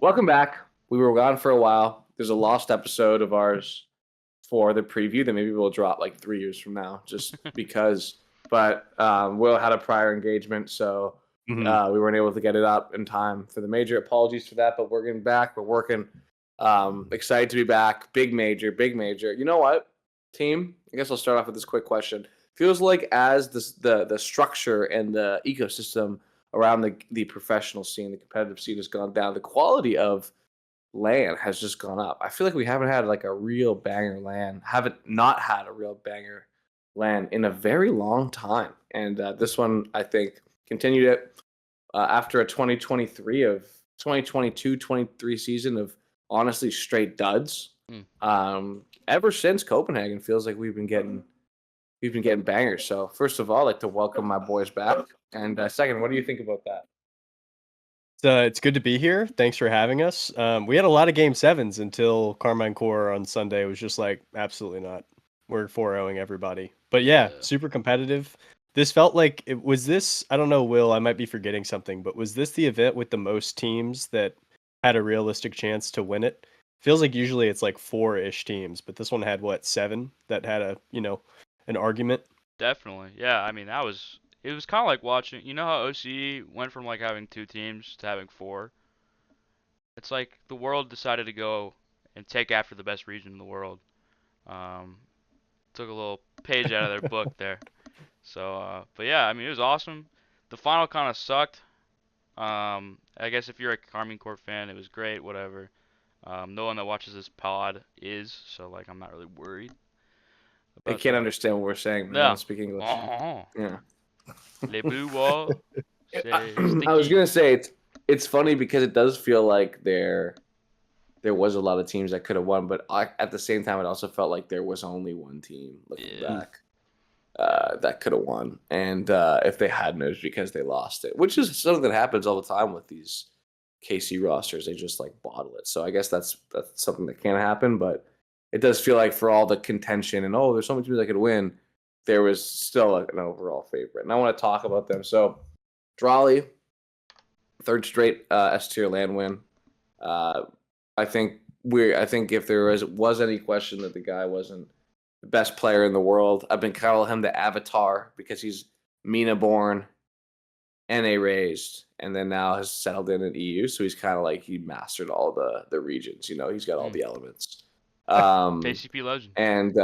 Welcome back. We were gone for a while. There's a lost episode of ours for the preview that maybe we'll drop like 3 years from now, just because. But Will had a prior engagement, so we weren't able to get it up in time for the major. Apologies for that, but we're getting back. We're working. Excited to be back. Big major, big major. You know what, team? I guess I'll start off with this quick question. Feels like as the structure and the ecosystem around the professional scene, the competitive scene has gone down, the quality of LAN has just gone up. I feel like we haven't had like a real banger LAN, haven't not had a real banger LAN in a very long time. And this one, I think, continued it after a 2022-23 season of honestly straight duds. Ever since Copenhagen, feels like we've been getting bangers. So first of all, I'd like to welcome my boys back. And second, what do you think about that? It's good to be here. Thanks for having us. We had a lot of game sevens until Carmine Core on Sunday was just like, absolutely not. We're 4-0ing everybody. But yeah, super competitive. This felt like it was this. I don't know, Will, I might be forgetting something, but was this the event with the most teams that had a realistic chance to win it? Feels like usually it's like 4-ish teams, but this one had what, 7 that had an argument? Definitely. Yeah, I mean, it was kind of like watching, you know how OCE went from like having 2 teams to having 4? It's like the world decided to go and take after the best region in the world. Um, Took a little page out of their book there. So, but yeah, I mean, it was awesome. The final kind of sucked. I guess if you're a Carmine Corp fan, it was great, whatever. No one that watches this pod is, so like I'm not really worried They about can't that. understand what we're saying. They No. don't speak English. Oh, Yeah. les blue walls, c'est I was sticky. gonna say it's funny because it does feel like there was a lot of teams that could have won, but at the same time, it also felt like there was only one team looking Yeah. back that could have won, and if they hadn't, it was because they lost it, which is something that happens all the time with these KC rosters. They just like bottle it. So I guess that's something that can happen, but it does feel like for all the contention and there's so many teams that could win, there was still an overall favorite, and I want to talk about them. So, Drawley, third straight S tier land win. Uh, I think if there was any question that the guy wasn't the best player in the world, I've been calling him the Avatar because he's MENA born, NA raised, and then now has settled in EU. So he's kind of like he mastered all the regions. He's got all the elements. KCP legend. And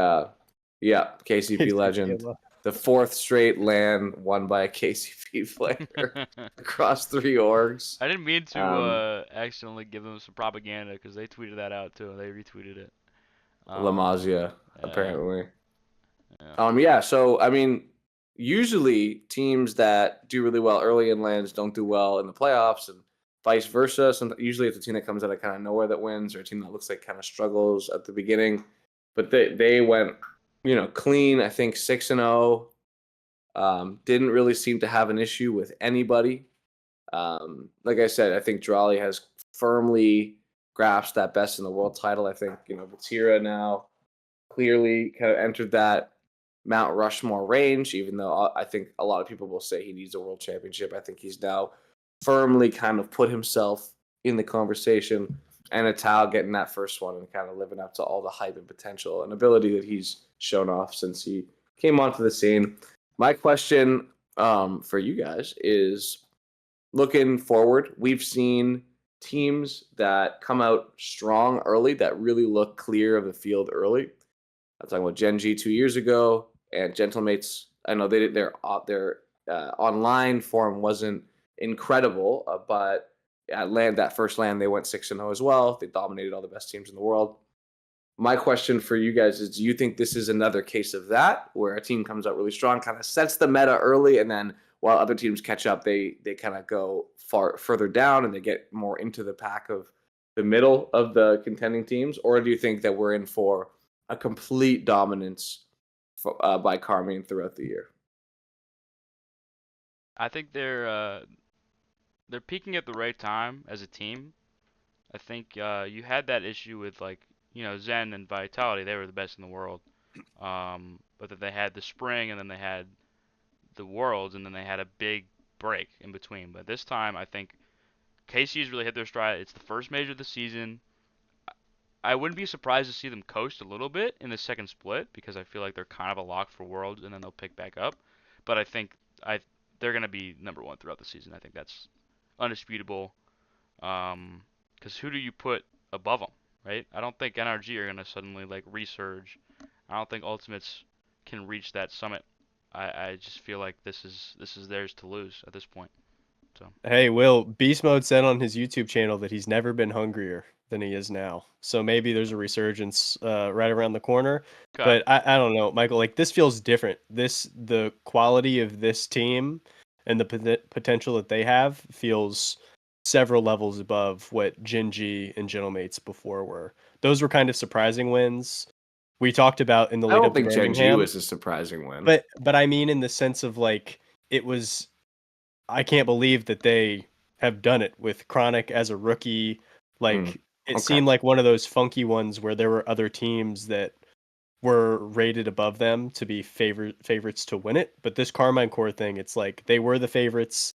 yeah, KCP legend. The fourth straight LAN won by a KCP player across 3 orgs. I didn't mean to accidentally give them some propaganda because they tweeted that out too. They retweeted it. Lamazia, Yeah, apparently. yeah. Yeah, so I mean, usually teams that do really well early in lands don't do well in the playoffs, and vice versa. Usually it's a team that comes out of kind of nowhere that wins, or a team that looks like kind of struggles at the beginning. But they went, clean. I think 6-0. Didn't really seem to have an issue with anybody. Like I said, I think Drawley has firmly grasped that best in the world title. I think Vatira now clearly kind of entered that Mount Rushmore range, even though I think a lot of people will say he needs a world championship. I think he's now firmly kind of put himself in the conversation, and Atal getting that first one and kind of living up to all the hype and potential and ability that he's shown off since he came onto the scene. My question for you guys is looking forward. We've seen teams that come out strong early that really look clear of the field early. I'm talking about Gen G 2 years ago and Gentlemates. I know their online form wasn't incredible, but at that first LAN they went 6-0 as well. They dominated all the best teams in the world. My question for you guys is: do you think this is another case of that, where a team comes out really strong, kind of sets the meta early, and then while other teams catch up, they kind of go further down and they get more into the pack of the middle of the contending teams? Or do you think that we're in for a complete dominance by Carmine throughout the year? I think they're peaking at the right time as a team. I think you had that issue with like Zen and Vitality. They were the best in the world. But then they had the spring and then they had the worlds and then they had a big break in between. But this time I think KC's really hit their stride. It's the first major of the season. I wouldn't be surprised to see them coast a little bit in the second split because I feel like they're kind of a lock for Worlds and then they'll pick back up. But I think they're gonna be number one throughout the season. I think that's undisputable. Because who do you put above them, right? I don't think NRG are gonna suddenly like resurge. I don't think Ultimates can reach that summit. I just feel like this is theirs to lose at this point. So Hey, Will, Beast Mode said on his YouTube channel that he's never been hungrier than he is now. So maybe there's a resurgence right around the corner. okay. But I don't know, Michael, like this feels different. The quality of this team and the potential that they have feels several levels above what Gen.G and Gentlemates before were. Those were kind of surprising wins. We talked about in the I lead don't up to think Gen G Birmingham. was a surprising win. But I mean in the sense of like it was I can't believe that they have done it with Chronic as a rookie. Like it okay. seemed like one of those funky ones where there were other teams that were rated above them to be favorites to win it. But this Carmine Core thing, it's like they were the favorites.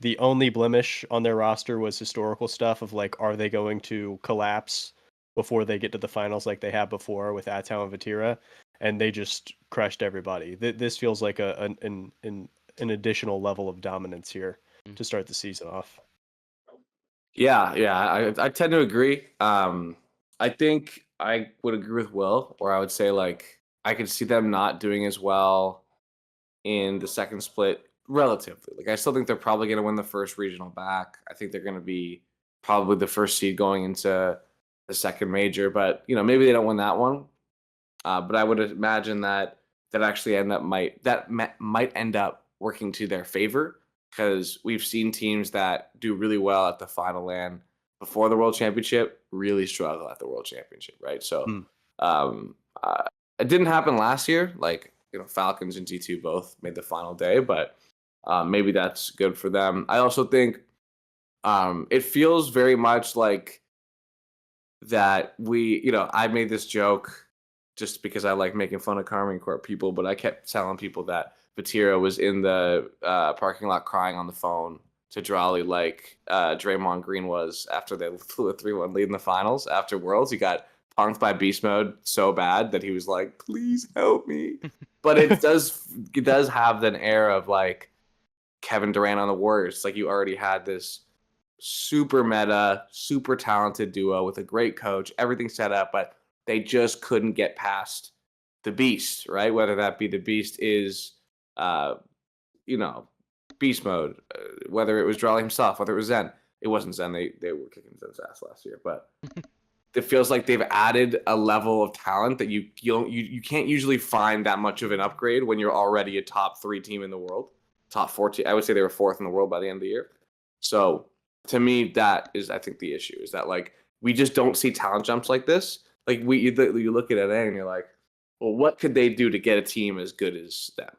The only blemish on their roster was historical stuff of like, are they going to collapse before they get to the finals like they have before with Atau and Vatira? And they just crushed everybody. This feels like an additional level of dominance here to start the season off. Yeah, I tend to agree. I think I would agree with Will, or I would say like I could see them not doing as well in the second split relatively. Like I still think they're probably going to win the first regional back. I think they're going to be probably the first seed going into the second major, but maybe they don't win that one. But I would imagine that actually might end up working to their favor because we've seen teams that do really well at the final LAN before the World Championship really struggle at the World Championship, right? So it didn't happen last year. Like Falcons and G2 both made the final day, but maybe that's good for them. I also think it feels very much like that I made this joke just because I like making fun of Carmine Corp people, but I kept telling people that Vatira was in the parking lot crying on the phone to Drawley like Draymond Green was after they flew a 3-1 lead in the finals after Worlds. He got punked by Beast Mode so bad that he was like, please help me. But it does have an air of like Kevin Durant on the Warriors. It's like you already had this super meta, super talented duo with a great coach, everything set up, but they just couldn't get past the beast, right? Whether that be the beast is, beast mode, whether it was Drawley himself, whether it was Zen. It wasn't Zen. They were kicking Zen's ass last year, but it feels like they've added a level of talent that you can't usually find that much of an upgrade when you're already a top 3 team in the world, top 4 team. I would say they were 4th in the world by the end of the year. So to me, that is, I think, the issue is that like we just don't see talent jumps like this. Like you look at NA and you're like, well, what could they do to get a team as good as them?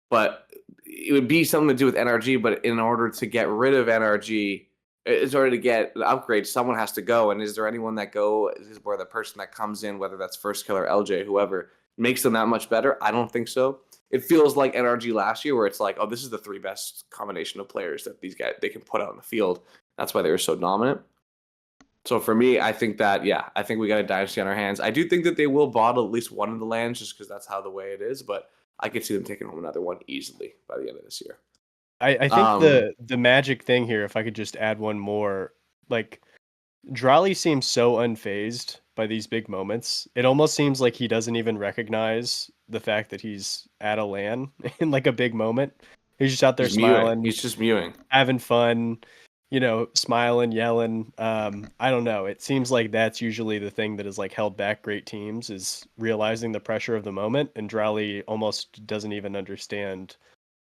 But it would be something to do with NRG. But in order to get rid of NRG, in order to get the upgrade, someone has to go. And is there anyone that is where the person that comes in, whether that's First Killer, LJ, whoever, makes them that much better? I don't think so. It feels like NRG last year where it's like, oh, this is the 3 best combination of players that these guys, they can put out on the field. That's why they were so dominant. So for me, I think that, I think we got a dynasty on our hands. I do think that they will bottle at least one of the lands just because that's how the way it is. But I could see them taking home another one easily by the end of this year. I think the magic thing here, if I could just add one more, like Drawley seems so unfazed by these big moments. It almost seems like he doesn't even recognize the fact that he's at a LAN in like a big moment. He's just out there smiling. He's just mewing. Having fun, smiling, yelling. I don't know. It seems like that's usually the thing that has like held back great teams is realizing the pressure of the moment. And Drawley almost doesn't even understand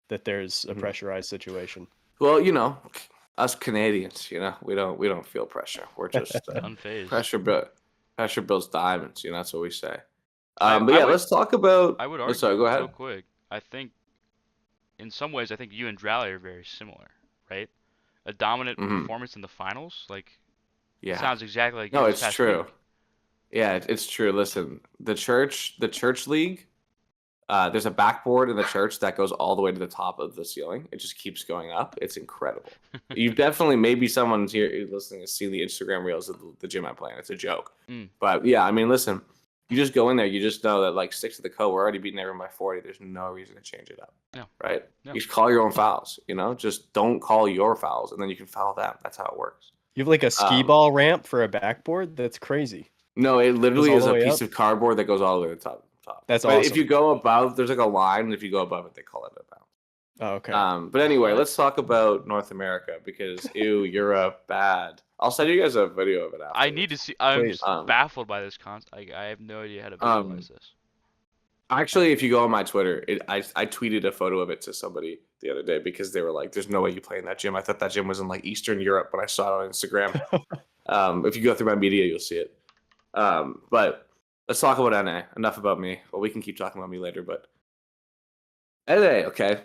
that there's a pressurized situation. Well, us Canadians, we don't feel pressure. We're just unfazed. Pressure builds diamonds. That's what we say. Let's talk about. I would argue. Sorry, go ahead. Real quick, I think in some ways, I think you and Drawley are very similar, right? A dominant performance in the finals, sounds exactly like. No, it's true. Week. Yeah, it's true. Listen, the church league, There's a backboard in the church that goes all the way to the top of the ceiling. It just keeps going up. It's incredible. You definitely, maybe someone's here listening has seen the Instagram reels of the gym I'm playing. It's a joke. But yeah, I mean, listen, you just go in there. You just know that like stick to the code. We're already beating everyone by 40. There's no reason to change it up. Yeah. Right? Yeah. You just call your own fouls, just don't call your fouls and then you can foul them. That's how it works. You have like a skee ball ramp for a backboard? That's crazy. No, it literally is all a the way piece up? of cardboard that goes all the way to the top. That's But if awesome. you go above, there's like a line, and if you go above it, they call it a bounce. Oh, okay. But anyway, What? let's talk about North America because Europe bad. I'll send you guys a video of it after. I need to see. I'm Please. baffled by this concept. I have no idea how to visualize this. Actually, if you go on my Twitter, I tweeted a photo of it to somebody the other day because they were like, "There's no way you play in that gym." I thought that gym was in like Eastern Europe, but I saw it on Instagram. If you go through my media, you'll see it. But let's talk about NA. Enough about me. Well, we can keep talking about me later, but NA, okay.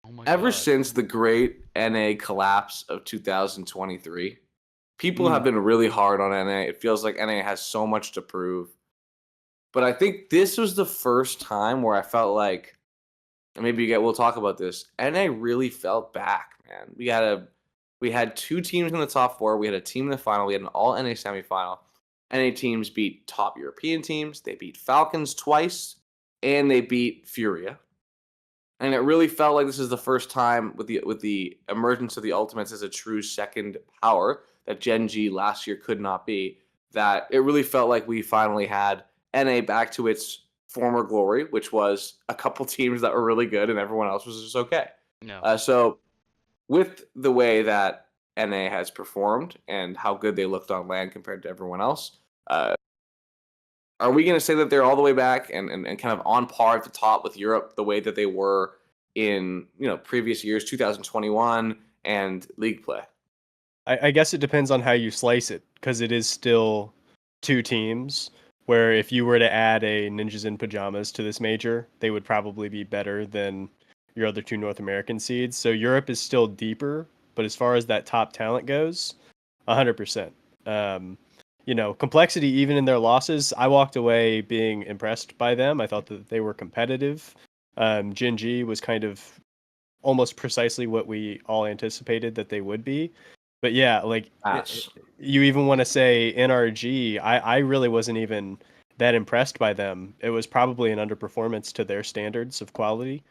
Oh my Ever God. since the great NA collapse of 2023, people have been really hard on NA. It feels like NA has so much to prove. But I think this was the first time where I felt like, and maybe we'll talk about this. NA really felt back, man. We had two teams in the top four. We had a team in the final. We had an all NA semifinal. NA teams beat top European teams. They beat Falcons twice, and they beat Furia. And it really felt like this is the first time with the emergence of the Ultimates as a true second power that Gen G last year could not be, that it really felt like we finally had NA back to its former glory, which was a couple teams that were really good and everyone else was just okay. No. So with the way that NA has performed and how good they looked on LAN compared to everyone else, are we going to say that they're all the way back and kind of on par at the top with Europe the way that they were in previous years, 2021 and league play? I guess it depends on how you slice it, because it is still two teams where if you were to add a Ninjas in Pajamas to this major, they would probably be better than your other two North American seeds. So Europe is still deeper, but as far as that top talent goes, 100%. Complexity, even in their losses, I walked away being impressed by them. I thought that they were competitive. Gen G was kind of almost precisely what we all anticipated that they would be. But yeah, like you even want to say NRG, I really wasn't even that impressed by them. It was probably an underperformance to their standards of quality.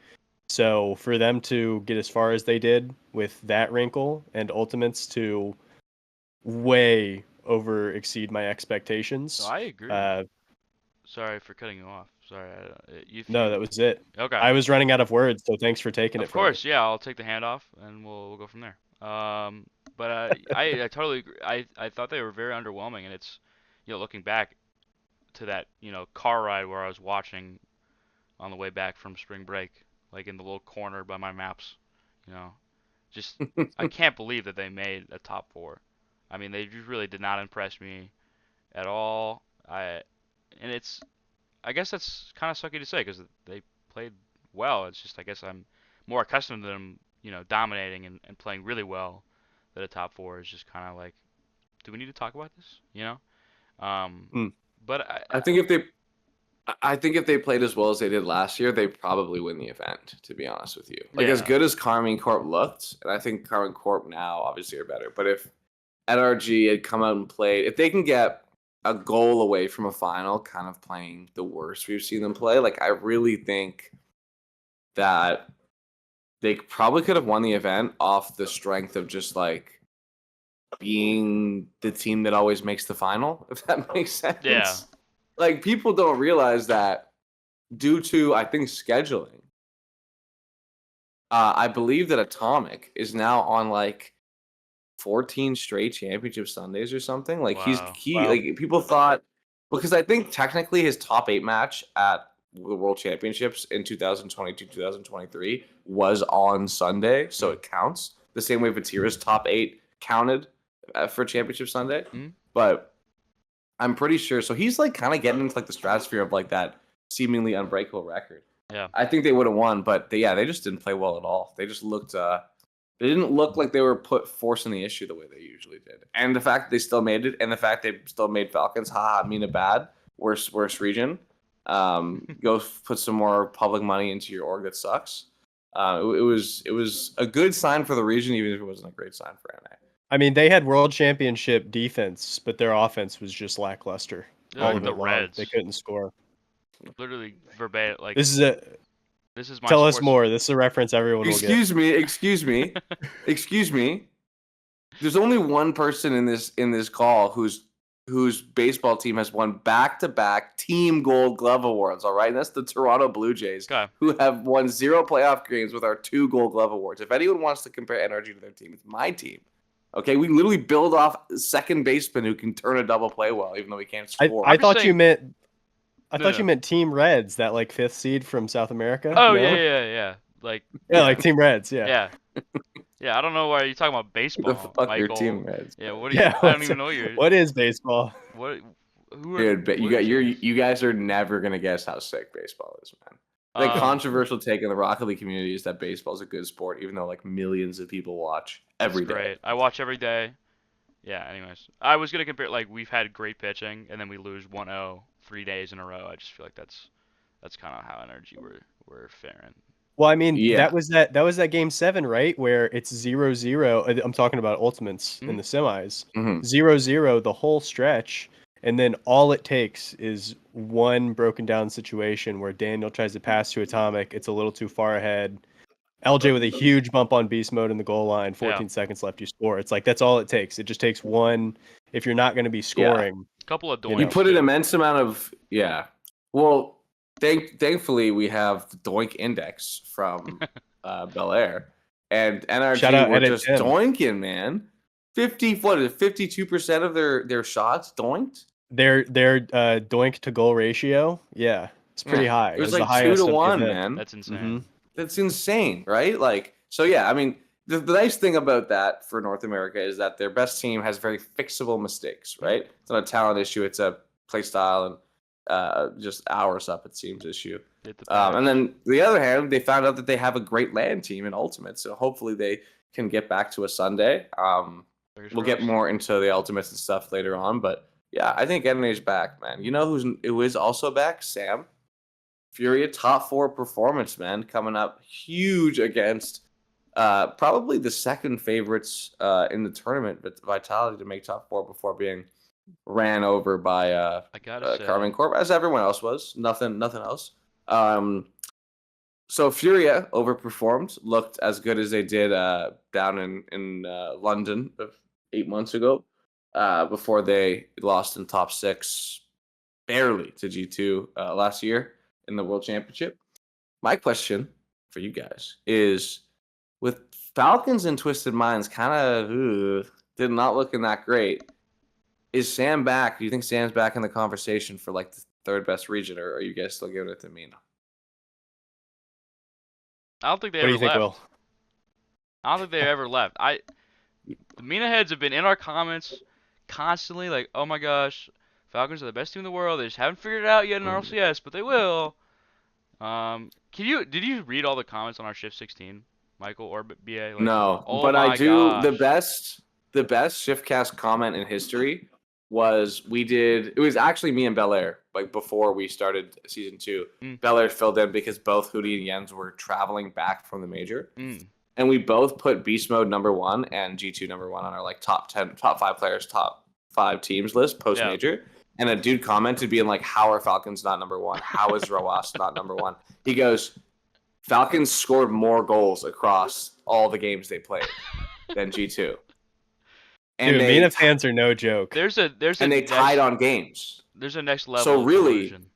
So for them to get as far as they did with that wrinkle and Ultimates to way over exceed my expectations. No, I agree. Sorry for cutting you off. Sorry. No, that was it. Okay. I was running out of words, so thanks for taking it Of from me. course, yeah. I'll take the handoff and we'll go from there. But I totally agree. I thought they were very underwhelming, and it's looking back to that car ride where I was watching on the way back from spring break, like in the little corner by my maps, just I can't believe that they made a top four. I mean, they just really did not impress me at all. I guess that's kind of sucky to say because they played well. It's just I guess I'm more accustomed to them, dominating and playing really well. That a top four is just kind of like, do we need to talk about this? But I think if they played as well as they did last year, they probably win the event, to be honest with you. Like as good as Carmine Corp looked, and I think Carmine Corp now obviously are better, but if NRG had come out and played, if they can get a goal away from a final, kind of playing the worst we've seen them play, like I really think that they probably could have won the event off the strength of just like being the team that always makes the final, if that makes sense. Yeah. Like people don't realize that due to, I think, scheduling, I believe that Atomic is now on like 14 straight championship Sundays or something. Like Wow. like people thought, because I think technically his top 8 match at the World Championships in 2022-2023 was on Sunday, so it counts. The same way Vatira's top 8 counted for Championship Sunday. But I'm pretty sure, so he's like kind of getting into like the stratosphere of like that seemingly unbreakable record. Yeah. I think they would have won, but they just didn't play well at all. They just looked they didn't look like they were forcing the issue the way they usually did. And the fact that they still made it, and the fact they still made Falcons, Mina bad, worst region, Go put some more public money into your org that sucks. It was a good sign for the region, even if it wasn't a great sign for NA. I mean, they had world championship defense, but their offense was just lackluster. They're All like of the it long. Reds. They couldn't score. Literally verbatim. Like This is my tell us sports. more. This is a reference everyone will get. Excuse me. There's only one person in this call whose baseball team has won back-to-back team Gold Glove awards. All right, and that's the Toronto Blue Jays, Okay. who have won 0 playoff games with our 2 Gold Glove awards. If anyone wants to compare energy to their team, it's my team. Okay, we literally build off second baseman who can turn a double play well, even though he can't score. I thought you meant. I No, thought no. you meant Team Reds, that like 5th seed from South America. Oh No? yeah. Like Yeah, like Team Reds. Yeah. Yeah. I don't know why you're talking about baseball, the fuck your Michael. team is. Yeah. What do you? Yeah. I don't even know your. What is baseball? What? Who are Dude, the but Blue Jays? you guys are never gonna guess how sick baseball is, man. The controversial take in the Rocket League community is that baseball is a good sport, even though like millions of people watch every It's day. great. I watch every day. Yeah. Anyways, I was gonna compare like we've had great pitching and then we lose 1-0 3 days in a row. I just feel like that's kind of how energy we're faring. Well, I mean, Yeah. that was that game 7, right? Where it's 0-0. I'm talking about ultimates in the semis. Mhm. 0-0 the whole stretch, and then all it takes is one broken down situation where Daniel tries to pass to Atomic. It's a little too far ahead. LJ with a huge bump on beast mode in the goal line. 14 seconds left, you score. It's like that's all it takes. It just takes one. If you're not going to be scoring, A couple of You doinks. You put an too. immense amount of Well, thankfully we have the Doink Index from Bel Air, and NRG Shout out were Edit just Tim. doinking, man. 52% of their shots doinked. their doink to goal ratio, yeah, it's pretty Yeah. high. It was the like 2 highest to of the 1, event. man. That's insane. Mhm. That's insane, right? Like, so yeah, I mean, the nice thing about that for North America is that their best team has very fixable mistakes, right? It's not a talent issue; it's a play style and just hours up, it seems, issue. Hit the patch. And then the other hand, they found out that they have a great land team in Ultimate, so hopefully they can get back to a Sunday. Fingers We'll get crossed. more into the Ultimates and stuff later on, but yeah, I think NA's back, man. You know who is also back? Sam. Furia top 4 performance, man, coming up huge against probably the second favorites in the tournament, but Vitality to make top 4 before being ran over by I gotta say, Carmen Corp, as everyone else was. Nothing else. So Furia overperformed, looked as good as they did down in London 8 months ago, before they lost in top 6 barely to G2 last year in the World Championship. My question for you guys is, with Falcons and Twisted Minds kind of did not looking that great, is Sam back? Do you think Sam's back in the conversation for like the 3rd best region, or are you guys still giving it to Mina? I don't think they What do ever you think, left. Will? I don't think they ever left. The Mina heads have been in our comments constantly, like, oh my gosh, Falcons are the best team in the world. They just haven't figured it out yet in RLCS, but they will. Did you read all the comments on our Shift 16, Michael or BA? Like, No, oh but I my do. gosh. The best ShiftCast comment in history was it was actually me and Belair, like before we started season 2. Belair filled in because both Hootie and Jens were traveling back from the major. And we both put Beast Mode number 1 and G2 number 1 on our like top 5 players, top 5 teams list post major. And a dude commented being like, how are Falcons not number 1? How is Roas not number 1? He goes, Falcons scored more goals across all the games they played than G2. And Dude, Mina fans are no joke. They tied on games. There's a next level. So of really, collusion.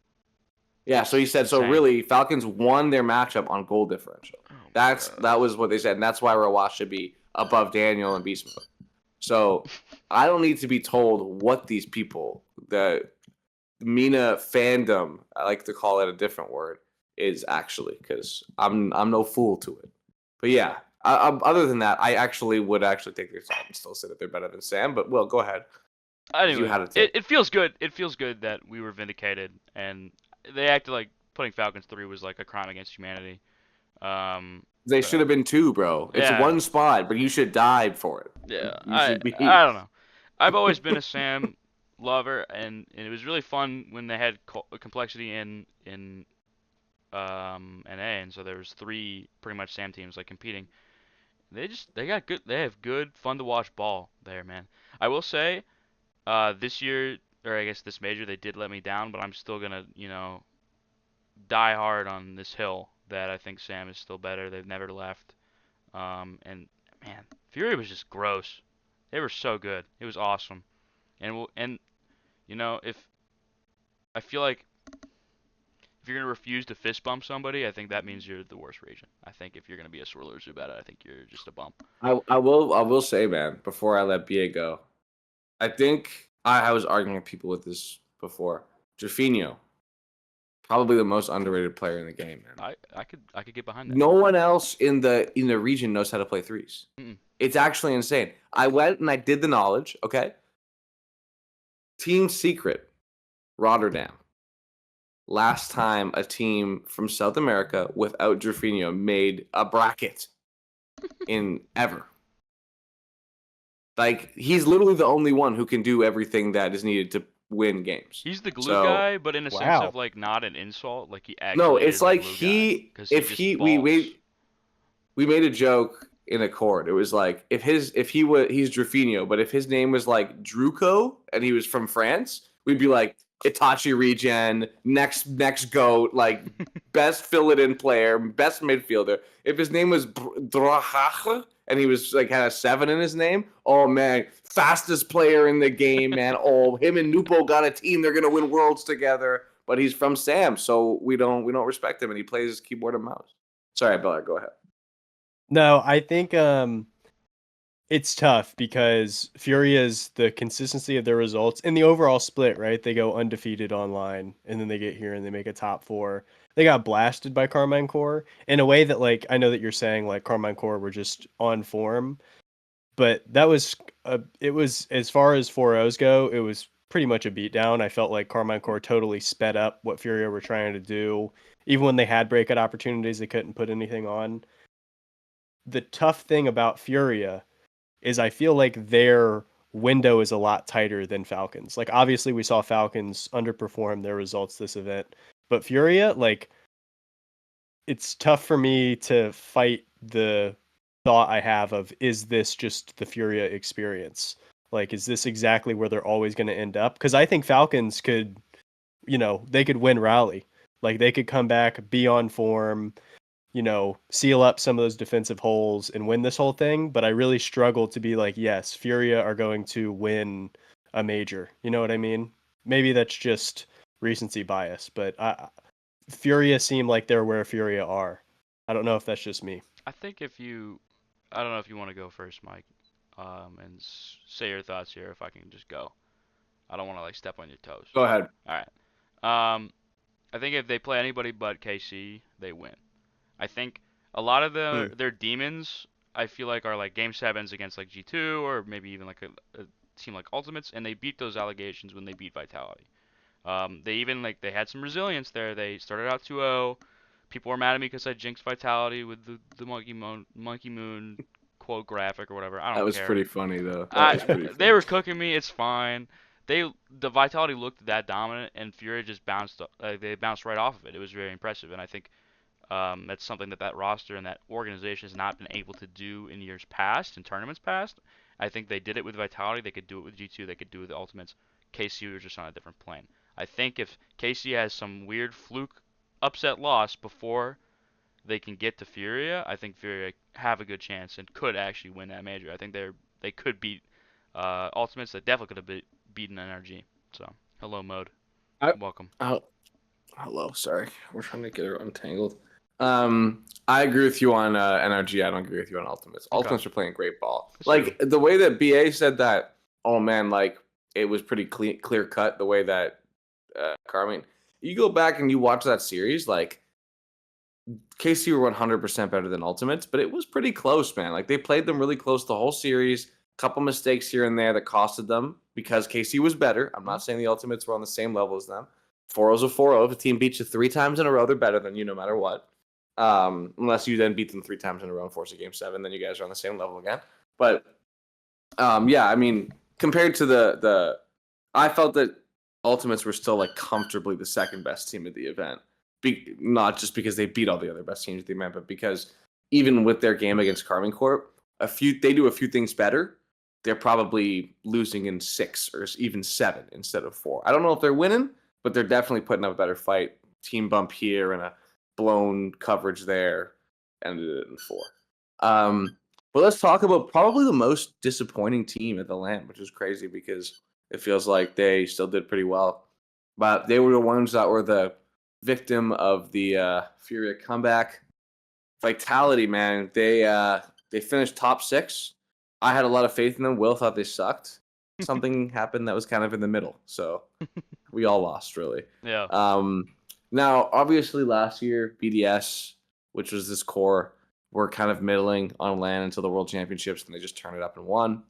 yeah. So he said, so Insane. really, Falcons won their matchup on goal differential. That was what they said, and that's why Roas should be above Daniel and Beast Mode. So I don't need to be told what these people, the Mina fandom, I like to call it a different word, is actually, because I'm no fool to it. But yeah, other than that, I would take their side and still say that they're better than Sam. But Will, go ahead. Anyway, You had it too. it feels good. It feels good that we were vindicated, and they acted like putting Falcons 3 was like a crime against humanity. They should have been 2, bro. It's Yeah. 1 spot, but you should die for it. Yeah, You should be. I don't know. I've always been a Sam Lover, and it was really fun when they had complexity in NA, and so there was 3 pretty much Sam teams like competing. They have good fun to watch ball there, man. I will say, this year, or I guess this major, they did let me down, but I'm still gonna die hard on this hill that I think Sam is still better. They've never left. And man, Fury was just gross. They were so good. It was awesome. And if I feel like if you're gonna refuse to fist bump somebody, I think that means you're the worst region. I think if you're gonna be a sore loser about it, I think you're just a bump. I will say, man, before I let BA go, I think I was arguing with people with this before. Jaffinho, probably the most underrated player in the game, man. I could get behind that. No one else in the region knows how to play threes. Mm-mm. It's actually insane. I went and I did the knowledge. Okay. Team secret, Rotterdam. Last time a team from South America without Jaffinho made a bracket in ever. Like, he's literally the only one who can do everything that is needed to win games. He's the glue guy, but in a sense Wow. of like not an insult. Like he actually No, is it's the like glue he guy, 'cause if just he balls. we made a joke in a court. It was like he's Drafinho, but if his name was like Druco and he was from France, we'd be like Itachi regen, next goat, like best fill-it-in player, best midfielder. If his name was Drahach and he was like had a 7 in his name, oh man, fastest player in the game, man. Oh, him and Nupo got a team. They're gonna win worlds together. But he's from Sam, so we don't respect him, and he plays keyboard and mouse. Sorry, Bella, go ahead. No, I think it's tough because Furia's the consistency of their results in the overall split, right? They go undefeated online, and then they get here and they make a top 4. They got blasted by Carmine Core in a way that, like, I know that you're saying like Carmine Core were just on form, but that was it was, as far as 4-0s go, it was pretty much a beatdown. I felt like Carmine Core totally sped up what Furia were trying to do. Even when they had breakout opportunities, they couldn't put anything on. The tough thing about Furia is I feel like their window is a lot tighter than Falcons. Like, obviously we saw Falcons underperform their results this event, but Furia, like, it's tough for me to fight the thought I have of, is this just the Furia experience? Like, is this exactly where they're always going to end up? Because I think Falcons could, they could win Rally. Like, they could come back, be on form, seal up some of those defensive holes and win this whole thing. But I really struggle to be like, yes, Furia are going to win a major. You know what I mean? Maybe that's just recency bias, but Furia seem like they're where Furia are. I don't know if that's just me. I think I don't know if you want to go first, Mike, and say your thoughts here. If I can just go, I don't want to like step on your toes. Go ahead. All right. I think if they play anybody but KC, they win. I think a lot of their demons, I feel like, are like game 7s against like G2 or maybe even like a team like Ultimates, and they beat those allegations when they beat Vitality. They even they had some resilience there. They started out 2-0. People were mad at me because I jinxed Vitality with the Monkey Moon quote graphic or whatever. I don't care. That was pretty funny though. That was pretty funny. They were cooking me. It's fine. The Vitality looked that dominant, and Fury just bounced. They bounced right off of it. It was very impressive, and I think that's something that roster and that organization has not been able to do in years past, in tournaments past. I think they did it with Vitality. They could do it with G2. They could do it with the Ultimates. KC was just on a different plane. I think if KC has some weird fluke upset loss before they can get to Furia, I think Furia have a good chance and could actually win that major. I think they could beat Ultimates. They definitely could have beaten NRG. So, hello, Mode. Welcome. Hello, sorry. We're trying to get her untangled. I agree with you on NRG. I don't agree with you on Ultimates. Okay. Ultimates are playing great ball. That's like, true. the way that BA said that, oh man, like, it was pretty clear cut the way that Carmine. You go back and you watch that series, like, KC were 100% better than Ultimates, but it was pretty close, man. Like, they played them really close the whole series. Couple mistakes here and there that costed them because KC was better. I'm not saying the Ultimates were on the same level as them. 4-0's a 4-0. If a team beats you 3 times in a row, they're better than you no matter what. Unless you then beat them 3 times in a row and force a game 7, then you guys are on the same level again. But yeah, I mean, compared to the I felt that Ultimates were still like comfortably the second best team at the event. Not just because they beat all the other best teams at the event, but because even with their game against Carmine Corp, they do a few things better. They're probably losing in 6 or even 7 instead of 4. I don't know if they're winning, but they're definitely putting up a better fight. Team bump here and a blown coverage there, ended it in 4. But let's talk about probably the most disappointing team at the LAN, which is crazy because it feels like they still did pretty well. But they were the ones that were the victim of the Furia comeback. Vitality, man, they finished top 6. I had a lot of faith in them. Will thought they sucked. Something happened that was kind of in the middle, so we all lost, really. Yeah. Now, obviously, last year, BDS, which was this core, were kind of middling on LAN until the World Championships, and they just turned it up and won.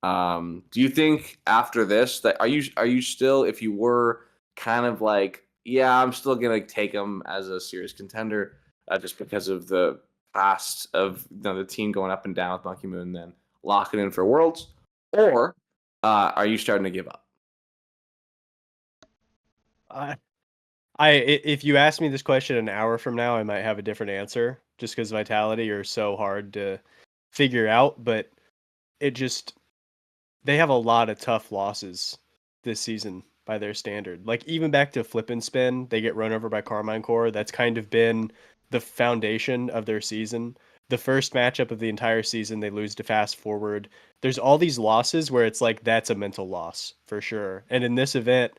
Do you think after this that are you still, if you were kind of like, yeah, I'm still gonna take them as a serious contender, just because of the past of the team going up and down with Monkey Moon, and then locking in for Worlds, or are you starting to give up? If you asked me this question an hour from now, I might have a different answer, just because Vitality are so hard to figure out. But they have a lot of tough losses this season by their standard. Like even back to Flip and Spin, they get run over by Carmine Core. That's kind of been the foundation of their season. The first matchup of the entire season, they lose to Fast Forward. There's all these losses where it's like that's a mental loss for sure. And in this event,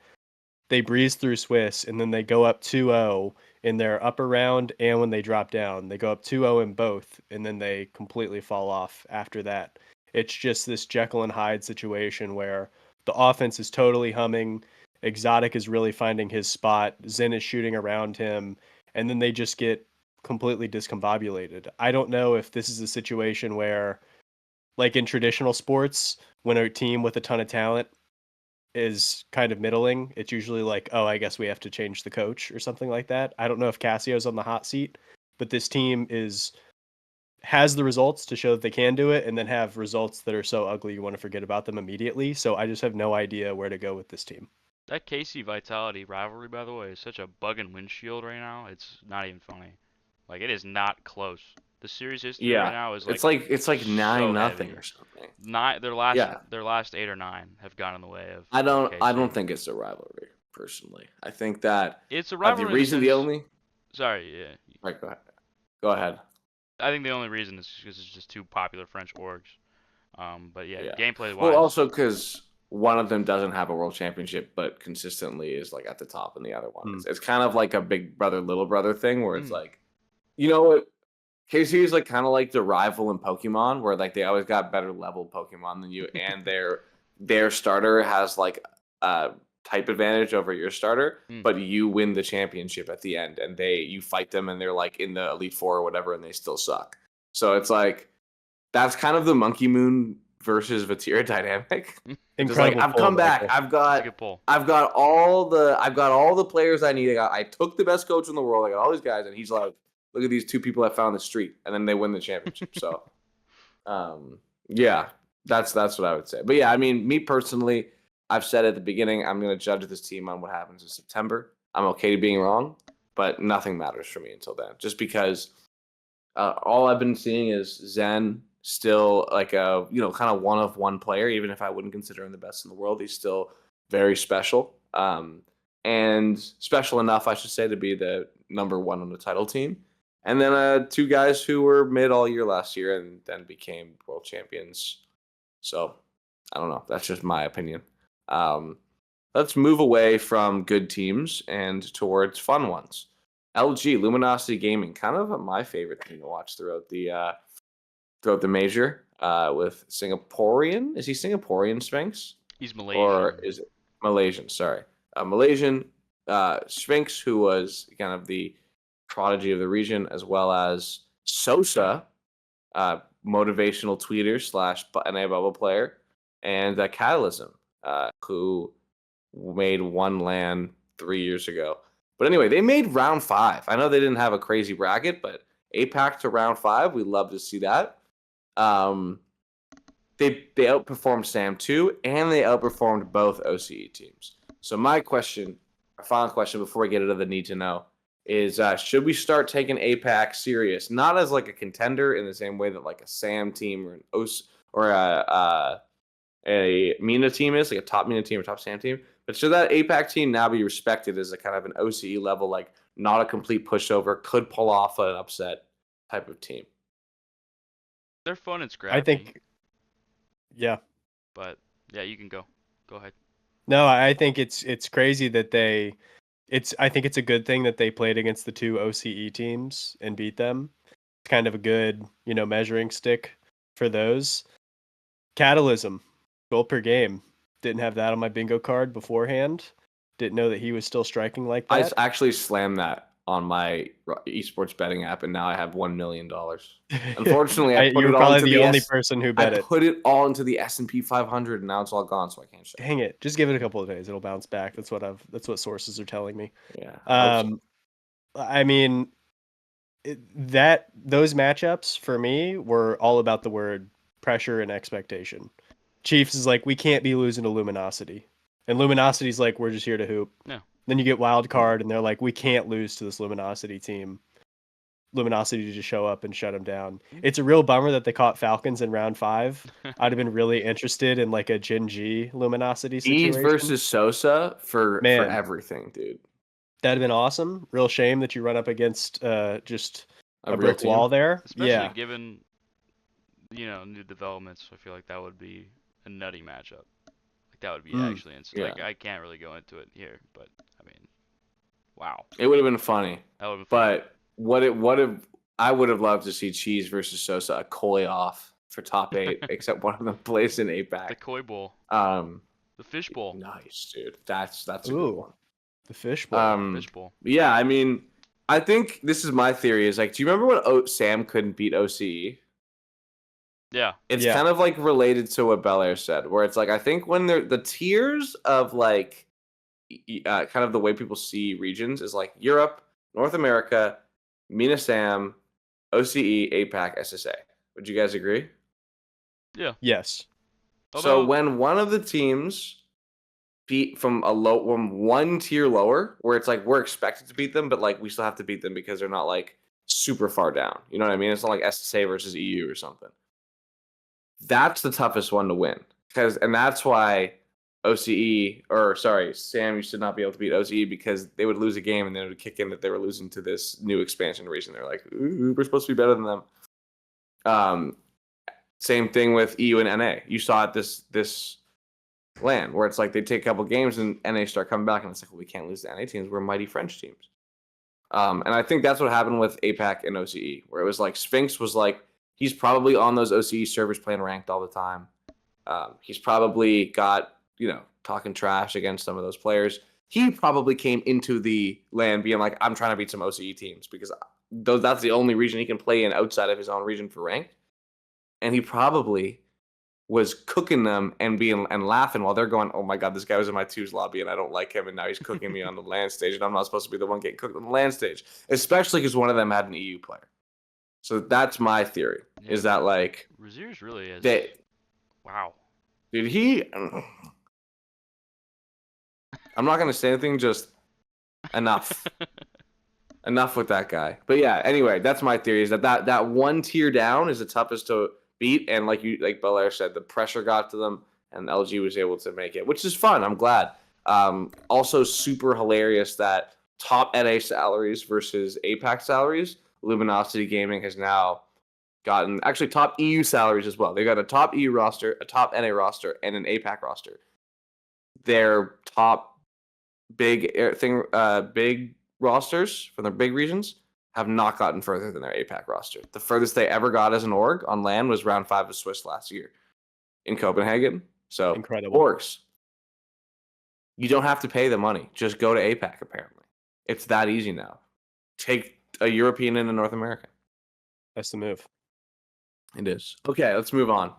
they breeze through Swiss, and then they go up 2-0 in their upper round, and when they drop down, they go up 2-0 in both, and then they completely fall off after that. It's just this Jekyll and Hyde situation where the offense is totally humming, Exotic is really finding his spot, Zen is shooting around him, and then they just get completely discombobulated. I don't know if this is a situation where, like in traditional sports, when a team with a ton of talent is kind of middling, it's usually like, oh, I guess we have to change the coach or something like that. I don't know if Cassio's on the hot seat, but this team has the results to show that they can do it, and then have results that are so ugly you want to forget about them immediately. So I just have no idea where to go with this team. That KC Vitality rivalry, by the way, is such a bug and windshield right now. It's not even funny. Like it is not close. The series history right now is like it's like 9-0 or something. Their last 8 or 9 have gone in the way of. I don't KC. think it's a rivalry personally. I think that It's a rivalry. Sorry, yeah. Right, go ahead. I think the only reason is because it's just two popular French orgs. But yeah. Gameplay wise. Well, also because one of them doesn't have a world championship, but consistently is like at the top, and the other one it's kind of like a big brother little brother thing where it's like, you know what, KC is like kind of like the rival in Pokemon, where like they always got better level Pokemon than you, and their starter has like a type advantage over your starter, but you win the championship at the end, and you fight them, and they're like in the Elite Four or whatever, and they still suck. So it's like that's kind of the Monkey Moon versus Vatira dynamic. Incredible. Like, I've come back. I've got all the players I need. I took the best coach in the world. I got all these guys, and he's like, look at these 2 people I found in the street, and then they win the championship. So, yeah, that's what I would say. But yeah, I mean, me personally, I've said at the beginning, I'm going to judge this team on what happens in September. I'm okay being wrong, but nothing matters for me until then. Just because all I've been seeing is Zen still like a kind of one of one player. Even if I wouldn't consider him the best in the world, he's still very special, and special enough, I should say, to be the number 1 on the title team. And then 2 guys who were mid all year last year and then became world champions. So I don't know. That's just my opinion. Let's move away from good teams and towards fun ones. LG, Luminosity Gaming, kind of my favorite thing to watch throughout the major. With Singaporean, is he Singaporean, Sphinx? He's Malaysian. Or is it Malaysian? Sorry, Malaysian Sphinx, who was kind of the prodigy of the region, as well as Sosa, motivational tweeter / NA bubble player, and Catalysm, who made one LAN 3 years ago. But anyway, they made round 5. I know they didn't have a crazy bracket, but APAC to round 5, we love to see that. they outperformed SAM too, and they outperformed both OCE teams. So my question, our final question before we get into the need to know, is should we start taking APAC serious? Not as like a contender in the same way that like a SAM team or an or a MENA team is, like a top MENA team or top SAM team, but should that APAC team now be respected as a kind of an OCE level, like not a complete pushover, could pull off an upset type of team? They're fun and scrappy. I think, yeah. But yeah, you can go. Go ahead. No, I think it's crazy that I think it's a good thing that they played against the two OCE teams and beat them. It's kind of a good, measuring stick for those. Catalysm, goal per game. Didn't have that on my bingo card beforehand. Didn't know that he was still striking like I that. actually slammed that on my esports betting app, and now I have $1 million. Unfortunately, I put you were it all probably into the the only person who bet I it. put it all into the S&P 500, and now it's all gone, so I can't show. Dang it! Just give it a couple of days; it'll bounce back. That's what sources are telling me. Yeah. I hope so. I mean, those matchups for me were all about the word pressure and expectation. Chiefs is like, we can't be losing to Luminosity, and Luminosity's like, we're just here to hoop. No. Then you get Wild Card, and they're like, we can't lose to this Luminosity team. Luminosity to just show up and shut them down. It's a real bummer that they caught Falcons in round 5. I'd have been really interested in like a Gen G Luminosity situation. Ease versus Sosa for everything, dude. That'd have been awesome. Real shame that you run up against just a brick team. wall there. Especially given, new developments. I feel like that would be a nutty matchup. Like that would be actually insane. Yeah. Like I can't really go into it here, but I mean, wow. It would have been funny. That would have been funny. But I would have loved to see Cheese versus Sosa a koi off for top 8, except one of them plays in APAC. The koi bowl. The fish bowl. Nice, dude. That's a good one. The fish bowl. Fish bowl. Yeah, I mean, I think this is my theory. Is like, do you remember when Sam couldn't beat OCE? Yeah. It's kind of like related to what Belair said, where it's like I think when the tiers of like kind of the way people see regions is like Europe, North America, MENA SAM, OCE, APAC, SSA. Would you guys agree? Yeah. Yes. So when one of the teams beat from one tier lower, where it's like we're expected to beat them, but like we still have to beat them because they're not like super far down. You know what I mean? It's not like SSA versus EU or something. That's the toughest one to win and that's why Sam used to not be able to beat OCE because they would lose a game and then it would kick in that they were losing to this new expansion region. They're like, ooh, we're supposed to be better than them. Same thing with EU and NA. You saw it this LAN where it's like they take a couple games and NA start coming back and it's like, well, we can't lose to NA teams. We're mighty French teams. And I think that's what happened with APAC and OCE, where it was like Sphinx was like, he's probably on those OCE servers playing ranked all the time. He's probably got, talking trash against some of those players. He probably came into the LAN being like, I'm trying to beat some OCE teams because that's the only region he can play in outside of his own region for ranked. And he probably was cooking them and laughing while they're going, oh my God, this guy was in my twos lobby and I don't like him. And now he's cooking me on the LAN stage and I'm not supposed to be the one getting cooked on the LAN stage, especially because one of them had an EU player. So that's my theory, is that like... Razir's really is... wow. Dude, I'm not going to say anything, just enough. Enough with that guy. But yeah, anyway, that's my theory, is that one tier down is the toughest to beat. And like Belair said, the pressure got to them and LG was able to make it, which is fun. I'm glad. Also super hilarious that top NA salaries versus APAC salaries. Luminosity Gaming has now gotten actually top EU salaries as well. They got a top EU roster, a top NA roster, and an APAC roster. Their top big rosters from their big regions have not gotten further than their APAC roster. The furthest they ever got as an org on LAN was round 5 of Swiss last year in Copenhagen. So incredible. Orgs, you don't have to pay the money. Just go to APAC, apparently. It's that easy now. Take a European and a North American. That's the move. It is. Okay, let's move on.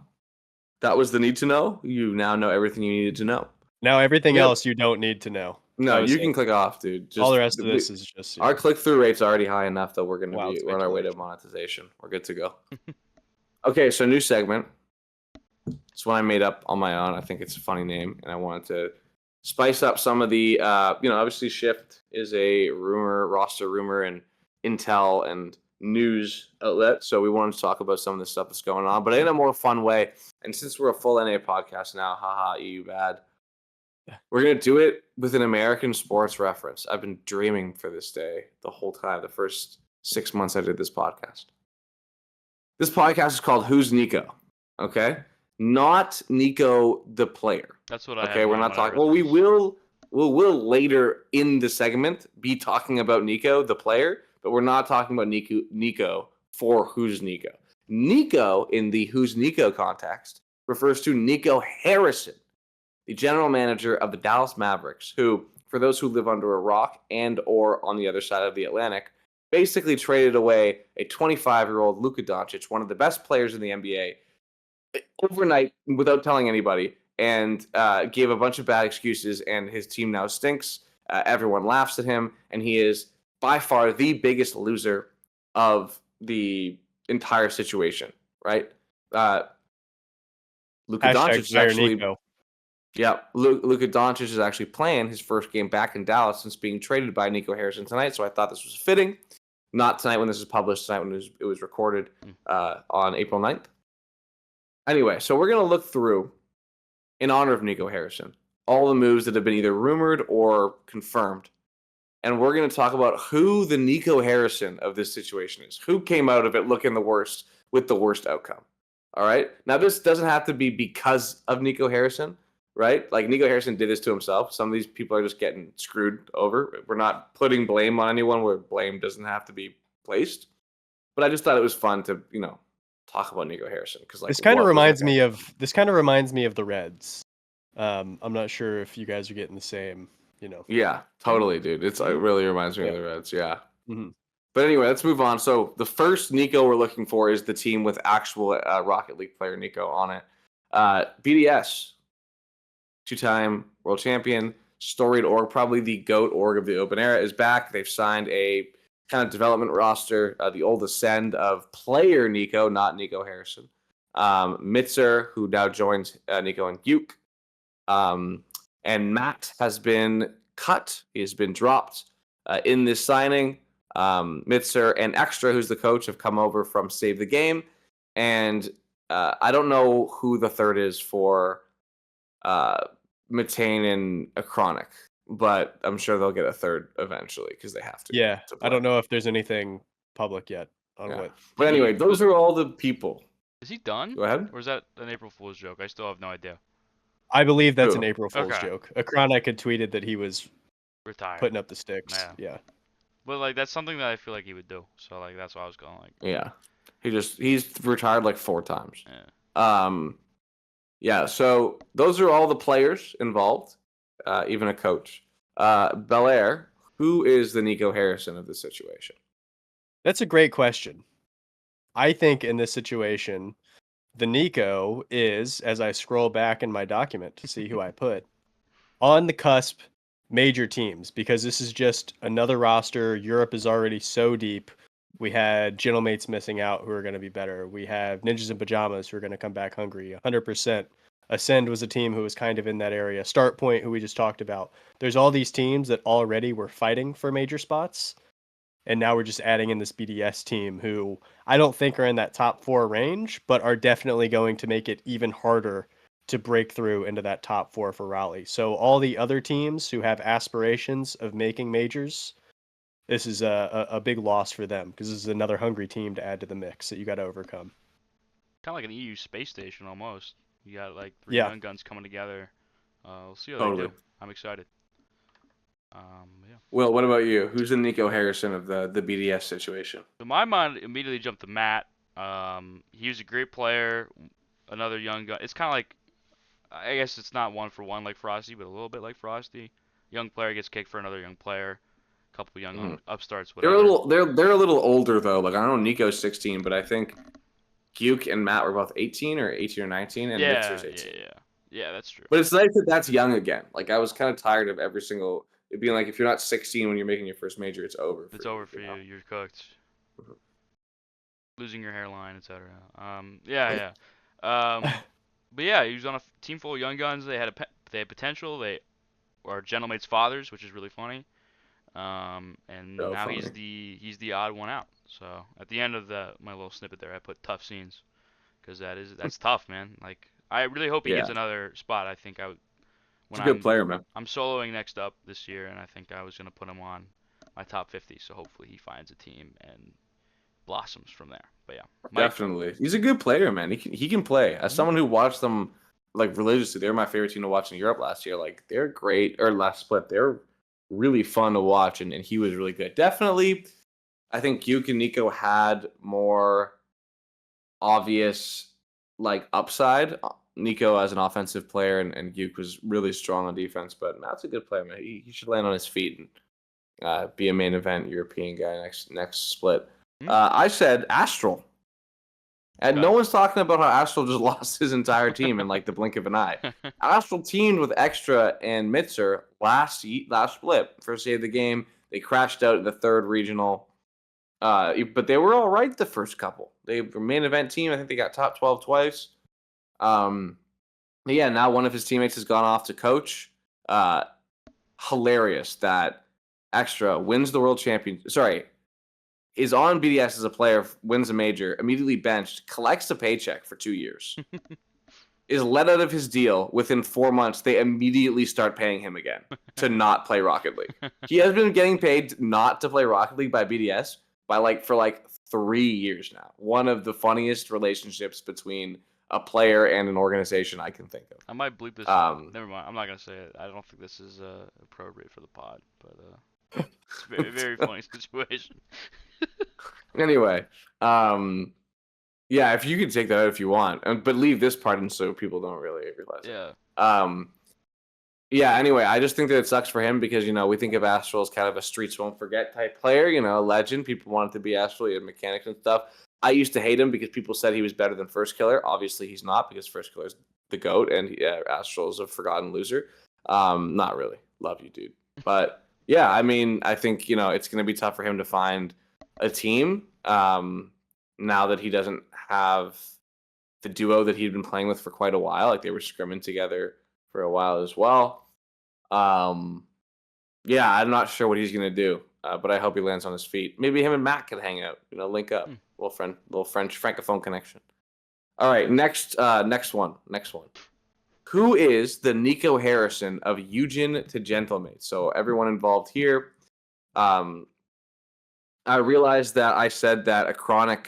That was the need to know. You now know everything you needed to know. Now everything else you don't need to know. No, you can click off, dude. All the rest of this is just... Our click-through rate's already high enough that we're going to be on our way to monetization. We're good to go. Okay, so new segment. It's one I made up on my own. I think it's a funny name, and I wanted to spice up some of the, obviously Shift is a roster rumor, and intel and news outlet. So we wanted to talk about some of the stuff that's going on, but in a more fun way. And since we're a full NA podcast now, haha, EU bad. We're going to do it with an American sports reference. I've been dreaming for this day the whole time, the first 6 months I did this podcast. This podcast is called Who's Nico? Okay? Not Nico the player. That's what I Okay, had we're when not I talking. read Well, we this. will later in the segment be talking about Nico the player, but we're not talking about Nico for Who's Nico. Nico in the Who's Nico context refers to Nico Harrison, the general manager of the Dallas Mavericks, who, for those who live under a rock and or on the other side of the Atlantic, basically traded away a 25-year-old Luka Doncic, one of the best players in the NBA, overnight without telling anybody, and gave a bunch of bad excuses, and his team now stinks. Everyone laughs at him, and he is by far the biggest loser of the entire situation, right? Luka Doncic is actually... Nico. Yeah, Luka Doncic is actually playing his first game back in Dallas since being traded by Nico Harrison tonight, so I thought this was fitting. Not tonight when this is published, tonight when it was recorded on April 9th. Anyway, so we're going to look through, in honor of Nico Harrison, all the moves that have been either rumored or confirmed, and we're going to talk about who the Nico Harrison of this situation is, who came out of it looking the worst with the worst outcome. All right? Now, this doesn't have to be because of Nico Harrison, right? Like, Nico Harrison did this to himself. Some of these people are just getting screwed over. We're not putting blame on anyone where blame doesn't have to be placed. But I just thought it was fun to, talk about Nico Harrison, because This kind of reminds me of the Reds. I'm not sure if you guys are getting the same, Yeah, totally, dude. It really reminds me of the Reds. Yeah. Mm-hmm. But anyway, let's move on. So the first Nico we're looking for is the team with actual Rocket League player Nico on it. BDS. Two-time world champion, storied org, probably the GOAT org of the Open Era, is back. They've signed a kind of development roster, the old ascend of player Nico, not Nico Harrison. Mitzer, who now joins Nico and Gyuk. And Matt has been cut. He has been dropped in this signing. Mitzer and Extra, who's the coach, have come over from Save the Game. And I don't know who the third is for Matane and Acronic, but I'm sure they'll get a third eventually because they have to. Yeah, I don't know if there's anything public yet on what. But anyway, those are all the people. Is he done? Go ahead. Or is that an April Fool's joke? I still have no idea. I believe that's Who? an April Fool's Okay. joke. Acronic had tweeted that he was Retired. putting up the sticks. Yeah. But like that's something that I feel like he would do. So like that's why I was going like. Yeah, he's retired like 4 times. Yeah. Yeah. So those are all the players involved, even a coach. Belair, who is the Nico Harrison of the situation? That's a great question. I think in this situation, the Nico is, as I scroll back in my document to see who I put, on the cusp major teams, because this is just another roster. Europe is already so deep. We had Gentlemates missing out who are going to be better. We have Ninjas in Pajamas who are going to come back hungry 100%. Ascend was a team who was kind of in that area. Start Point, who we just talked about. There's all these teams that already were fighting for major spots. And now we're just adding in this BDS team who I don't think are in that top 4 range, but are definitely going to make it even harder to break through into that top 4 for Raleigh. So all the other teams who have aspirations of making majors, this is a big loss for them because this is another hungry team to add to the mix that you got to overcome. Kind of like an EU space station almost. You got like 3 young guns coming together. We'll see how they do. I'm excited. Yeah. Will, what about you? Who's the Nico Harrison of the BDS situation? So my mind immediately jumped to Matt. He was a great player, another young gun. It's kind of like, I guess it's not 1-for-1 like Frosty, but a little bit like Frosty. Young player gets kicked for another young player. A couple young upstarts. Whatever. They're a little older though. Like I don't know, Nico's 16, but I think Gyuk and Matt were both 18 or 19, and Mitzer's 18. Yeah, that's true. But it's nice that that's young again. Like I was kind of tired of every single. It'd be like if you're not 16 when you're making your first major, it's over. It's over for you. You're cooked. Losing your hairline, etc. Yeah. But yeah, he was on a team full of young guns. They had potential. They are gentlemates' fathers, which is really funny. And So now funny. he's the odd one out. So at the end of my little snippet there, I put tough scenes because that's tough, man. Like I really hope he Yeah, gets another spot. I think he's when a good player, man. I'm soloing next up this year, and I think I was gonna put him on my top 50. So hopefully he finds a team and blossoms from there. But yeah, Mike. Definitely, he's a good player, man. He can play. As Mhm. someone who watched them like religiously, they're my favorite team to watch in Europe last year. Like they're great, or last split, they're really fun to watch, and he was really good. Definitely, I think Yuke and Nico had more obvious like upside. Nico as an offensive player, and Yuke was really strong on defense. But Matt's a good player, man. He should land on his feet and be a main event European guy next split. Mhm. I said Astral. And no Okay. one's talking about how Astral just lost his entire team in like the blink of an eye. Astral teamed with Extra and Mitzer last split. First day of the game, they crashed out in the third regional. But they were all right the first couple. They were main event team. I think they got top 12 twice. Um, yeah, now one of his teammates has gone off to coach. Uh, Hilarious that Extra wins the world champion. Sorry, is on BDS as a player, wins a major, immediately benched, collects a paycheck for 2 years, is let out of his deal within 4 months. They immediately start paying him again to not play Rocket League. He has been getting paid not to play Rocket League by BDS for 3 years now. One of the funniest relationships between a player and an organization I can think I might bleep this. of. Never mind. I'm not gonna say it. I don't think this is appropriate for the pod, but it's a very very funny situation. Anyway, yeah, if you could take that out if you want, but leave this part in so people don't really realize it. Yeah. Yeah, anyway, I just think that it sucks for him because, we think of Astral as kind of a streets won't forget type player, a legend. People wanted to be Astral, he had mechanics and stuff. I used to hate him because people said he was better than First Killer. Obviously, he's not because First Killer's the GOAT and Astral is a forgotten loser. Not really. Love you, dude. But yeah, I mean, I think, it's going to be tough for him to find a team now that he doesn't have the duo that he'd been playing with for quite a while. Like they were scrimming together for a while as well. Yeah, I'm not sure what he's gonna do, but I hope he lands on his feet. Maybe him and Matt can hang out, link up, Hmm. little French francophone connection. All right, next one. Who is the Nico Harrison of Eugen to Gentlemate? So everyone involved here. Um, I realized that I said that Acronic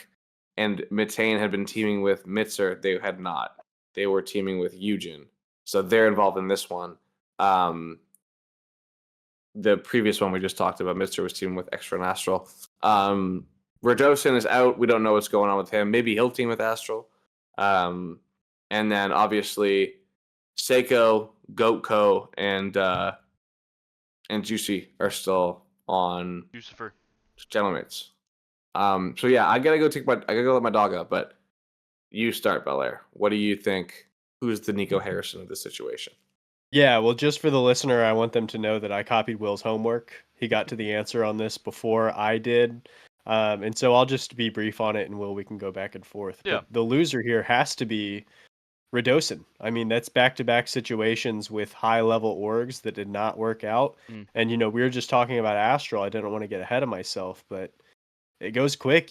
and Mitane had been teaming with Mitzer. They had not. They were teaming with Eugen. So they're involved in this one. The previous one we just talked about, Mitzer was teaming with Extra and Astral. Radosin is out. We don't know what's going on with him. Maybe he'll team with Astral. And then obviously Seiko, Goatco, and Juicy are still on Lucifer. Gentlemates. So yeah, I gotta go let my dog out, but you start, Belair. What do you think? Who's the Nico Harrison of this situation? Yeah, well, just for the listener, I want them to know that I copied Will's homework. He got to the answer on this before I did. And so I'll just be brief on it, and Will, we can go back and forth. Yeah. But the loser here has to be Radosin. I mean, that's back-to-back situations with high-level orgs that did not work out. Mm. And, we were just talking about Astral. I didn't want to get ahead of myself, but it goes quick,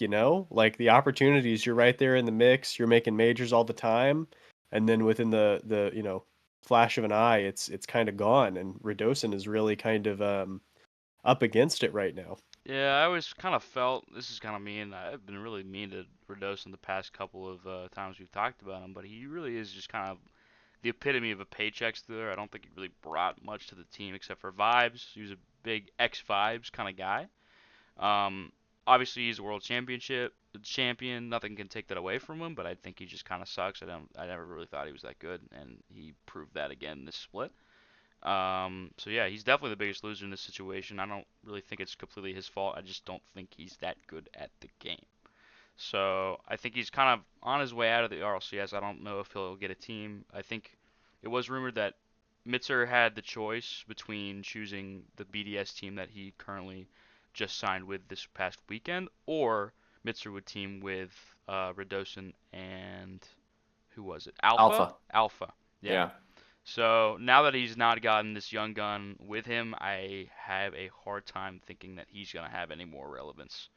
Like the opportunities, you're right there in the mix. You're making majors all the time. And then within the flash of an eye, it's kind of gone. And Radosin is really kind of up against it right now. Yeah, I always kind of felt this is kind of mean. I've been really mean to Redosin the past couple of times we've talked about him, but he really is just kind of the epitome of a paycheck stealer. I don't think he really brought much to the team except for vibes. He was a big X vibes kind of guy. Um, Obviously he's a world championship champion. Nothing can take that away from him, but I think he just kind of sucks. I never really thought he was that good, and he proved that again this split. So yeah, he's definitely the biggest loser in this situation. I don't really think it's completely his fault. I just don't think he's that good at the game. So I think he's kind of on his way out of the RLCS. I don't know if he'll get a team. I think it was rumored that Mitzer had the choice between choosing the BDS team that he currently just signed with this past weekend, or Mitzer would team with Radosin and who was it? Alpha? Alpha. Alpha. Yeah. Yeah. So now that he's not gotten this young gun with him, I have a hard time thinking that he's gonna have any more relevance.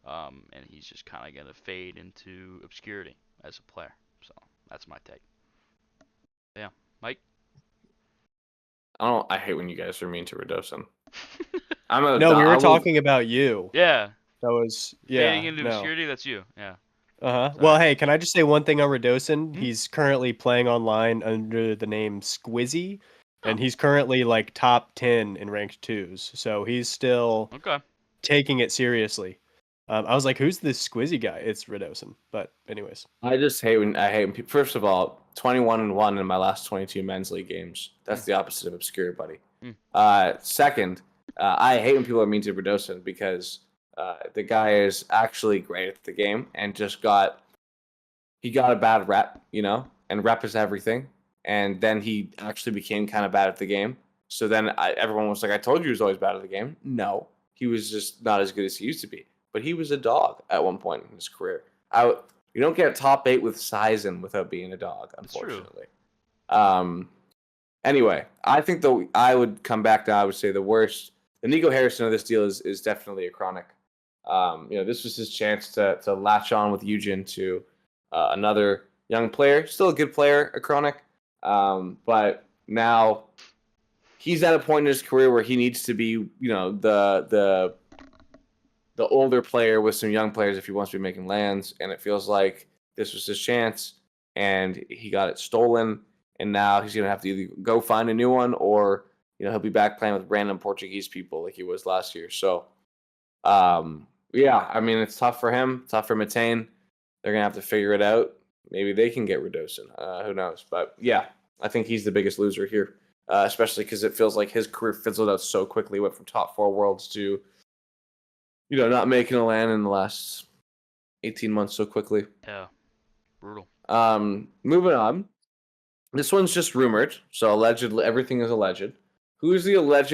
And he's just kind of gonna fade into obscurity as a player. So that's my take. Yeah, Mike. I hate when you guys are mean to Redosin. No, we were talking about you. Yeah. That was Fading into no. obscurity. That's you. Yeah. Uh-huh. Sorry. Well, hey, can I just say one thing on Redosin? Hmm? He's currently playing online under the name Squizzy, and Oh. he's currently like top 10 in ranked 2s. So he's still Okay. taking it seriously. I was like, who's this Squizzy guy? It's Redosin. But anyways. I hate when people, first of all, 21-1 in my last 22 men's league games. That's the opposite of obscure, buddy. Second, I hate when people are mean to Redosin because the guy is actually great at the game and he got a bad rep, and rep is everything. And then he actually became kind of bad at the game. So then everyone was like, I told you he was always bad at the game. No, he was just not as good as he used to be. But he was a dog at one point in his career. You don't get a top 8 with Sizen without being a dog, unfortunately. Anyway, I think I would come back to, I would say the worst. The Nico Harrison of this deal is definitely a chronic. This was his chance to latch on with Eugen to another young player, still a good player, a chronic. But now he's at a point in his career where he needs to be, the older player with some young players if he wants to be making lands, and it feels like this was his chance, and he got it stolen, and now he's gonna have to either go find a new one or he'll be back playing with random Portuguese people like he was last year. So, I mean it's tough for him, tough for Matane. They're gonna have to figure it out. Maybe they can get Redosin. Who knows? But yeah, I think he's the biggest loser here, especially because it feels like his career fizzled out so quickly. Went from top 4 worlds to not making a land in the last 18 months so quickly. Yeah. Brutal. Moving on. This one's just rumored, so allegedly everything is alleged. Who's the alleged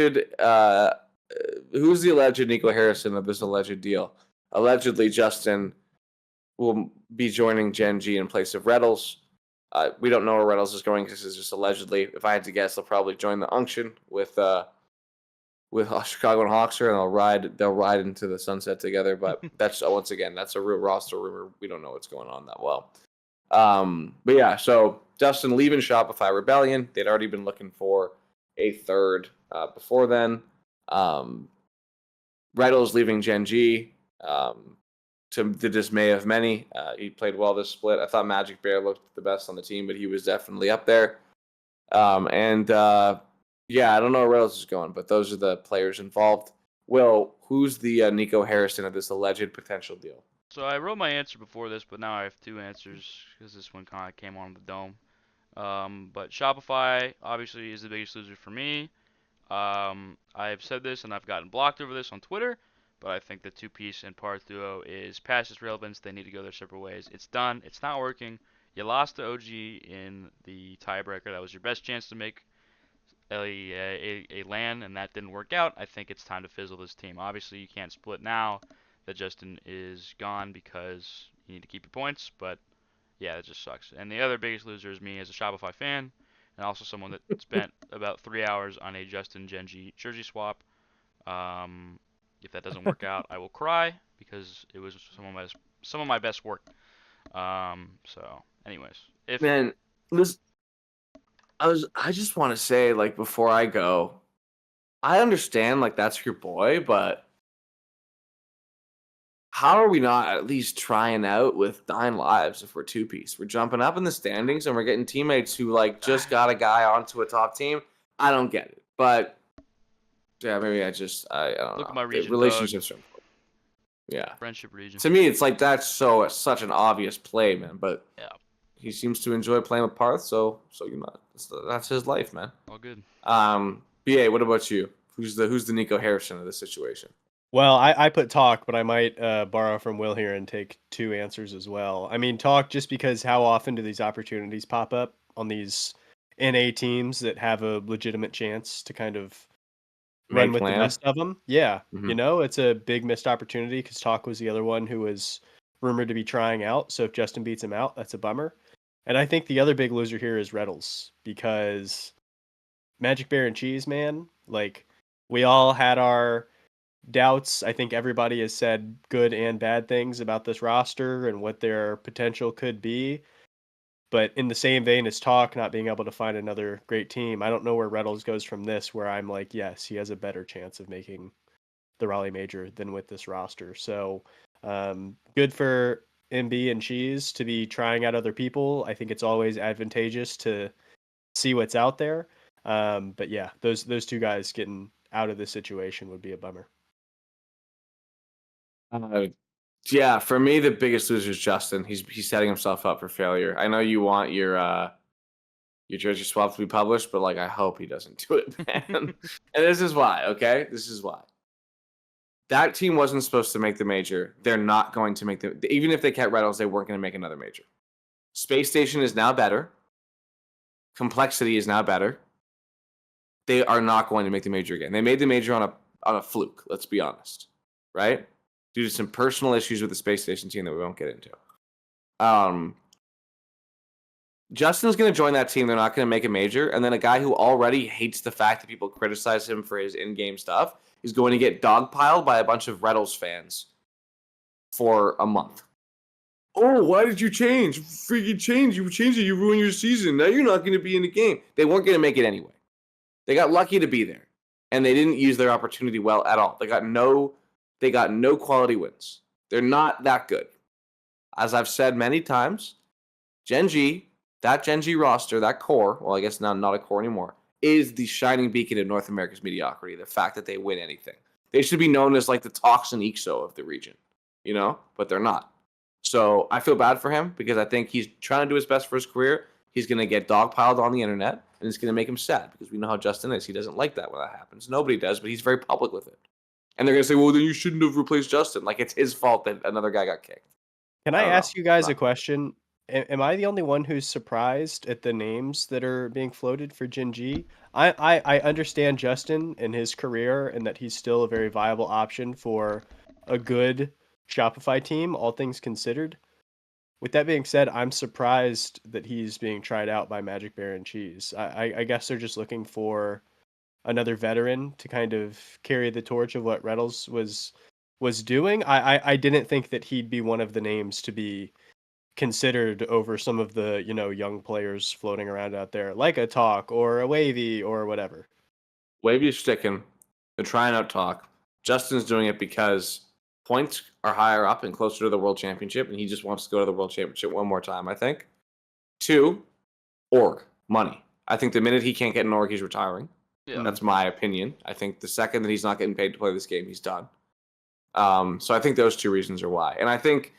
Nico Harrison of this alleged deal? Allegedly, Justin will be joining Gen G in place of Reddles. We don't know where Reddles is going because it's just allegedly. If I had to guess, they'll probably join the Unction with Chicago and Hawkster, and they'll ride into the sunset together. But that's once again, that's a real roster rumor. We don't know what's going on that well. But yeah, so Justin leaving Shopify Rebellion. They'd already been looking for a third before then. Reddles leaving Gen G. To the dismay of many, he played well this split. I thought Magic Bear looked the best on the team, but he was definitely up there. I don't know where else is going, but those are the players involved. Will, who's the Nico Harrison of this alleged potential deal? So I wrote my answer before this, but now I have two answers because this one kind of came on the dome. But Shopify obviously is the biggest loser for me. I've said this and I've gotten blocked over this on Twitter, but I think the two-piece and Parth duo is past its relevance. They need to go their separate ways. It's done. It's not working. You lost to OG in the tiebreaker. That was your best chance to make a LAN, and that didn't work out. I think it's time to fizzle this team. Obviously, you can't split now that Justin is gone because you need to keep your points, but yeah, it just sucks. And the other biggest loser is me as a Shopify fan, and also someone that spent about 3 hours on a Justin Genji jersey swap. If that doesn't work out, I will cry because it was some of my best work. So, anyways, I just want to say, like, before I go, I understand, like, that's your boy, but how are we not at least trying out with 9 lives if we're two-piece? We're jumping up in the standings and we're getting teammates who, like, just got a guy onto a top team. I don't get it. But, yeah, maybe I don't know. Look at my region, relationships are important. Yeah. Friendship region. To me, it's like that's such an obvious play, man. But yeah, he seems to enjoy playing with Parth, so that's his life, man. All good. BA, what about you? Who's the Nico Harrison of this situation? Well, I put Talk, but I might borrow from Will here and take 2 answers as well. I mean, Talk just because how often do these opportunities pop up on these NA teams that have a legitimate chance to kind of run with the best of them? Yeah, it's a big missed opportunity because Talk was the other one who was rumored to be trying out. So if Justin beats him out, that's a bummer. And I think the other big loser here is Reddles, because Magic Bear and Cheese, man, like, we all had our doubts. I think everybody has said good and bad things about this roster and what their potential could be. But in the same vein as Talk not being able to find another great team, I don't know where Reynolds goes from this, where I'm like, yes, he has a better chance of making the Raleigh Major than with this roster. So good for MB and Cheese to be trying out other people. I think it's always advantageous to see what's out there. But yeah, those two guys getting out of this situation would be a bummer. Yeah, for me, the biggest loser is Justin. He's setting himself up for failure. I know you want your jersey swap to be published, but like I hope he doesn't do it, man. And this is why, okay? This is why. That team wasn't supposed to make the major. They're not going to make even if they kept Reynolds, they weren't going to make another major. Space Station is now better. Complexity is now better. They are not going to make the major again. They made the major on a fluke, let's be honest. Right? Due to some personal issues with the Space Station team that we won't get into. Justin's going to join that team. They're not going to make a major. And then a guy who already hates the fact that people criticize him for his in-game stuff is going to get dogpiled by a bunch of Reddles fans for a month. Oh, why did you change? Freaking change. You changed it. You ruined your season. Now you're not going to be in the game. They weren't going to make it anyway. They got lucky to be there. And they didn't use their opportunity well at all. They got no quality wins. They're not that good. As I've said many times, Gen G, that Gen G roster, that core, well, I guess now not a core anymore, is the shining beacon of North America's mediocrity, the fact that they win anything. They should be known as like the Toxin EXO of the region, but they're not. So I feel bad for him because I think he's trying to do his best for his career. He's going to get dogpiled on the internet, and it's going to make him sad because we know how Justin is. He doesn't like that when that happens. Nobody does, but he's very public with it. And they're going to say, well, then you shouldn't have replaced Justin. Like, it's his fault that another guy got kicked. Can I ask you guys a question? Am I the only one who's surprised at the names that are being floated for Gen G? I understand Justin and his career and that he's still a very viable option for a good Shopify team, all things considered. With that being said, I'm surprised that he's being tried out by Magic Bear and Cheese. I guess they're just looking for another veteran to kind of carry the torch of what Reddles was doing. I didn't think that he'd be one of the names to be considered over some of the young players floating around out there, like a Talk or a Wavy or whatever. Wavy's sticking. They're trying out Talk. Justin's doing it because points are higher up and closer to the World Championship, and he just wants to go to the World Championship one more time, I think. 2, org, money. I think the minute he can't get an org, he's retiring. Yeah. That's my opinion. I think the second that he's not getting paid to play this game, he's done. So I think those two reasons are why. And I think,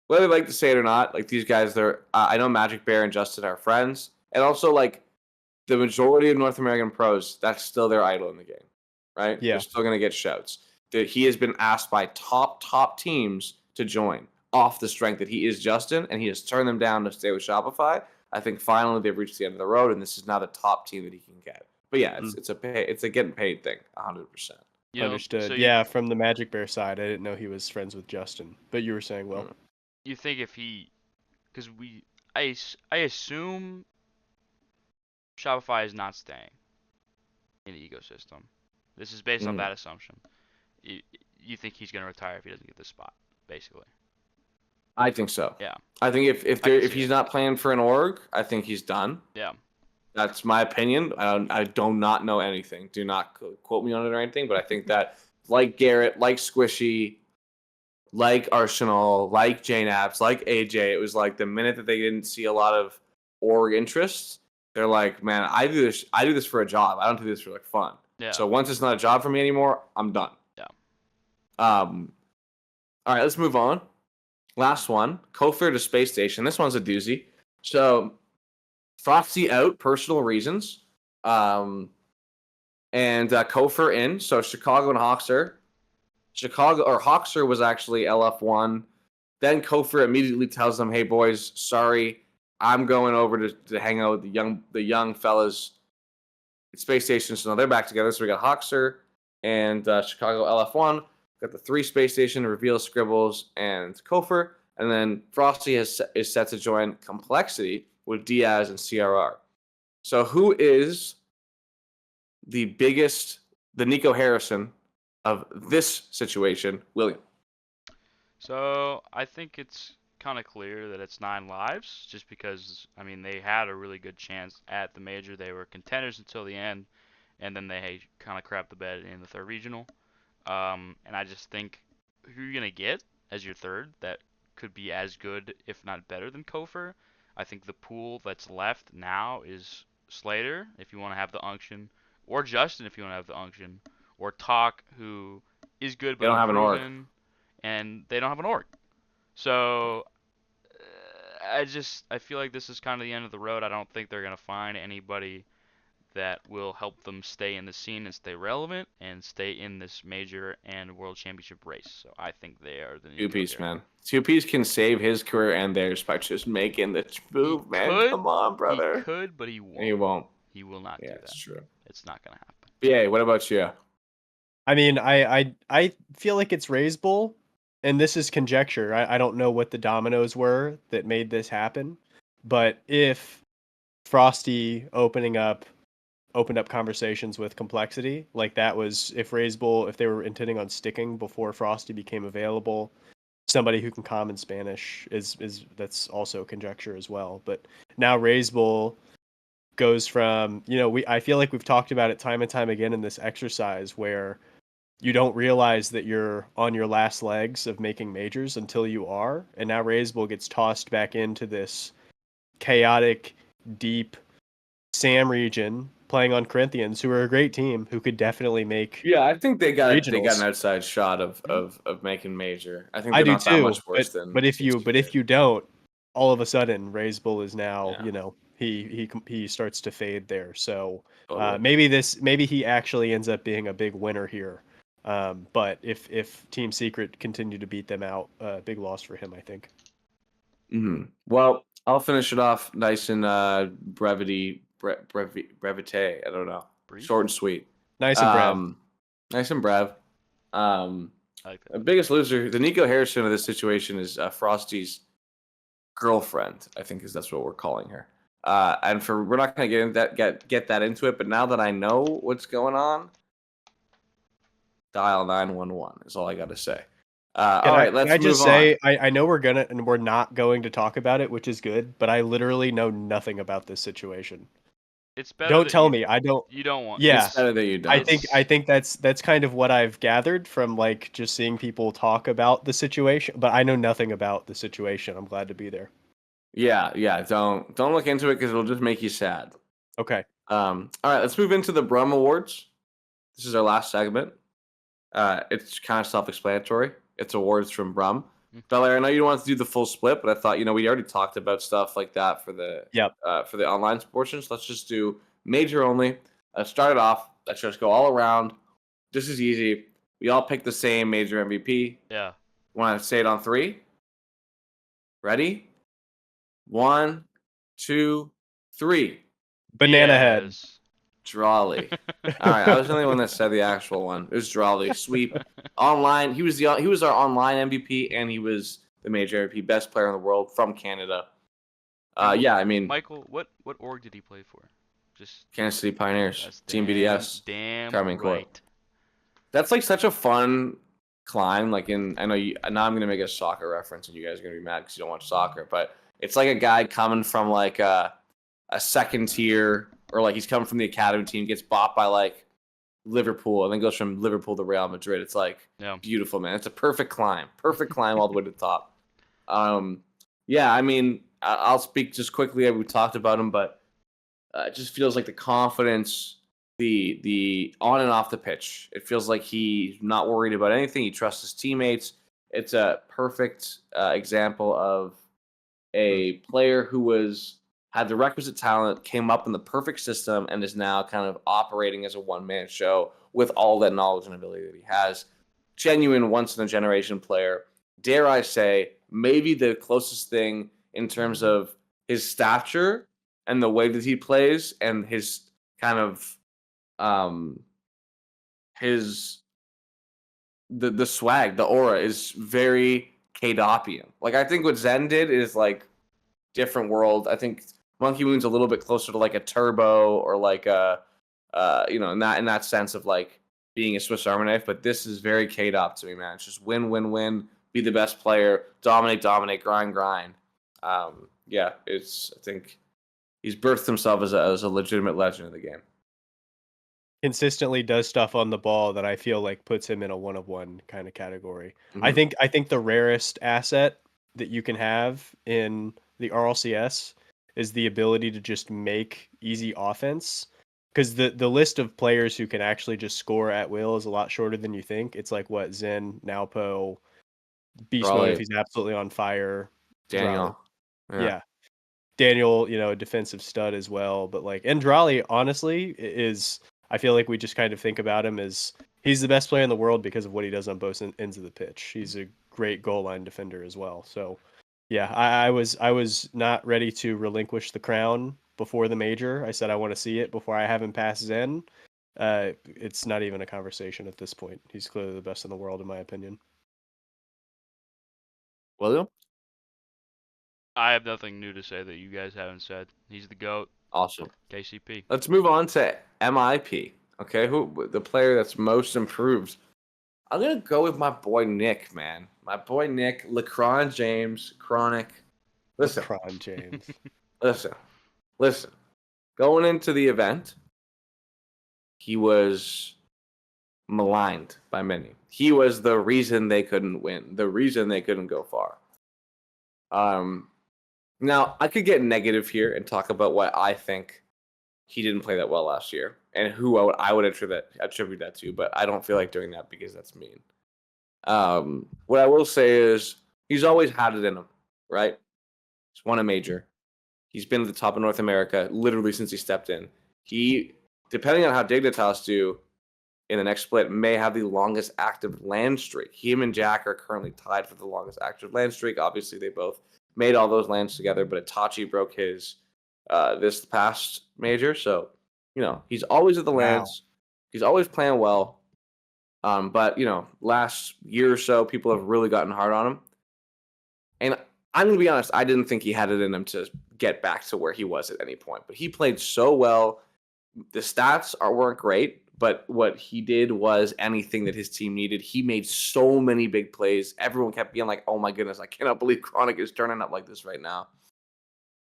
whether they like to say it or not, like these guys, I know Magic Bear and Justin are friends. And also, like, the majority of North American pros, that's still their idol in the game, right? Yeah. They're still going to get shouts. He has been asked by top teams to join off the strength that he is Justin, and he has turned them down to stay with Shopify. I think finally they've reached the end of the road, and this is now the top team that he can get. But yeah, it's a getting paid thing, 100%. Understood. So from the Magic Bear side, I didn't know he was friends with Justin. But you were saying, well, you think if because I assume Shopify is not staying in the ecosystem. This is based on that assumption. You think he's going to retire if he doesn't get this spot, basically? I think so. Yeah. I think if he's not playing for an org, I think he's done. Yeah. That's my opinion. I do not know anything. Do not quote me on it or anything, but I think that, like Garrett, like Squishy, like Arsenal, like JNAPS, like AJ, it was like the minute that they didn't see a lot of org interest, they're like, man, I do this for a job. I don't do this for like fun. Yeah. So once it's not a job for me anymore, I'm done. Yeah. All right, let's move on. Last one, Kofir to Space Station. This one's a doozy. So Frosty out, personal reasons. And Kofir in. So Chicago and Hawkser. Hawkser was actually LF1. Then Kofir immediately tells them, hey boys, sorry, I'm going over to hang out with the young fellas at Space Station. So now they're back together. So we got Hawkser and Chicago LF1. Got the 3 Space Station, Reveal, Scribbles, and Kofir. And then Frosty is set to join Complexity with Diaz and CRR. So who is the Nico Harrison of this situation, William? So I think it's kind of clear that it's 9 lives, just because I mean they had a really good chance at the major. They were contenders until the end, and then they kind of crapped the bed in the third regional. And I just think who you're gonna get as your third that could be as good, if not better, than Kofer. I think the pool that's left now is Slater, if you want to have the unction, or Justin, if you want to have the unction, or Talk, who is good They but don't have an org. unproven, and they don't have an org. So I feel like this is kind of the end of the road. I don't think they're gonna find anybody that will help them stay in the scene and stay relevant and stay in this major and world championship race. So I think they are the new Two-Piece, Nico man. Two-Piece can save his career and theirs by just making the move, man. Come on, brother. He could, but he won't. And he won't. He will not do that. It's true. It's not gonna happen. Yeah, what about you? I mean, I feel like it's Raise Bull, and this is conjecture. I don't know what the dominoes were that made this happen, but if Frosty opened up conversations with Complexity, like that was if Raise Bull, if they were intending on sticking before Frosty became available, somebody who can common Spanish is that's also conjecture as well. But now Raise Bull goes from, I feel like we've talked about it time and time again in this exercise where you don't realize that you're on your last legs of making majors until you are. And now Raise Bull gets tossed back into this chaotic, deep Sam region playing on Corinthians, who are a great team, who could definitely make. Yeah, I think they got regionals. an outside shot of making major. I think I they're do not too, that much worse than. but if you don't, all of a sudden Raise Bull is now, Yeah. he starts to fade there. So Totally. maybe he actually ends up being a big winner here. But if Team Secret continue to beat them out, big loss for him, I think. Mm-hmm. Well, I'll finish it off nice and brevity. I don't know. Brief? Short and sweet. Nice and brev. Nice and brev. I like that. The biggest loser, the Nico Harrison of this situation is Frosty's girlfriend. I think that's what we're calling her. And we're not going to get that into it. But now that I know what's going on, dial 911 is all I got to say. All right, let's move on. I just say I know we're not going to talk about it, which is good. But I literally know nothing about this situation. It's better. Don't tell me. I don't. You don't want. Yeah, it's better that you don't. I think that's kind of what I've gathered from like just seeing people talk about the situation. But I know nothing about the situation. I'm glad to be there. Yeah. Don't look into it because it'll just make you sad. Okay. All right, let's move into the Brum Awards. This is our last segment. It's kind of self-explanatory. It's awards from Brum. Belair, I know you don't want to do the full split, but I thought, we already talked about stuff like that for the online portion. So let's just do major only. Start it off. Let's just go all around. This is easy. We all pick the same major MVP. Yeah. Want to say it on 3? Ready? 1, 2, 3. Banana Head. Yes. Drawley. All right, I was the only one that said the actual one. It was Drawley. Sweep. Online. He was our online MVP, and he was the major MVP, best player in the world from Canada. Yeah, I mean, Michael, what org did he play for? Just Kansas City Pioneers, that's Team BDS. Damn Carmine Court. right. That's like such a fun climb. Like I know you. Now I'm gonna make a soccer reference, and you guys are gonna be mad because you don't watch soccer. But it's like a guy coming from like a second tier, or like he's coming from the academy team, gets bought by like Liverpool, and then goes from Liverpool to Real Madrid. It's like beautiful, man. It's a perfect climb all the way to the top. Yeah, I mean, I'll speak just quickly. We talked about him, but it just feels like the confidence, the on and off the pitch. It feels like he's not worried about anything. He trusts his teammates. It's a perfect example of a player who had the requisite talent, came up in the perfect system, and is now kind of operating as a one-man show with all that knowledge and ability that he has. Genuine once-in-a-generation player. Dare I say, maybe the closest thing in terms of his stature and the way that he plays and his kind of the swag, the aura is very K-Dopian. Like, I think what Zen did is like different world. I think Monkey Moon's a little bit closer to like a Turbo or like a, in that sense of like being a Swiss Army knife. But this is very K-Dop to me, man. It's just win, win, win. Be the best player. Dominate, grind, grind. I think he's birthed himself as a legitimate legend of the game. Consistently does stuff on the ball that I feel like puts him in a 1-of-1 kind of category. Mhm. I think the rarest asset that you can have in the RLCS is the ability to just make easy offense. Because the list of players who can actually just score at will is a lot shorter than you think. It's like what Zen, Naopo, Beast Mode if Raleigh, he's absolutely on fire, Drali. Daniel. Yeah. Daniel, a defensive stud as well. But like Andrali, honestly, is I feel like we just kind of think about him as he's the best player in the world because of what he does on both ends of the pitch. He's a great goal line defender as well. So yeah, I was not ready to relinquish the crown before the major. I said I want to see it before I have him pass Zen. It's not even a conversation at this point. He's clearly the best in the world in my opinion. William? I have nothing new to say that you guys haven't said. He's the GOAT. Awesome. KCP. Let's move on to MIP. Okay, who the player that's most improved? I'm gonna go with my boy Nick, man. My boy Nick, LeCron James, Chronic. Listen, LeBron James. listen. Going into the event, he was maligned by many. He was the reason they couldn't win, the reason they couldn't go far. Now I could get negative here and talk about what I think he didn't play that well last year and who I would attribute that to, but I don't feel like doing that because that's mean. What I will say is he's always had it in him, right? He's won a major. He's been at the top of North America literally since he stepped in. He, depending on how Dignitas do in the next split, may have the longest active land streak. Him and Jack are currently tied for the longest active land streak. Obviously, they both made all those lands together, but Itachi broke his this past major. So, he's always at the lands. He's always playing well. But, last year or so, people have really gotten hard on him. And I'm going to be honest, I didn't think he had it in him to get back to where he was at any point. But he played so well. The stats weren't great, but what he did was anything that his team needed. He made so many big plays. Everyone kept being like, oh my goodness, I cannot believe Chronic is turning up like this right now.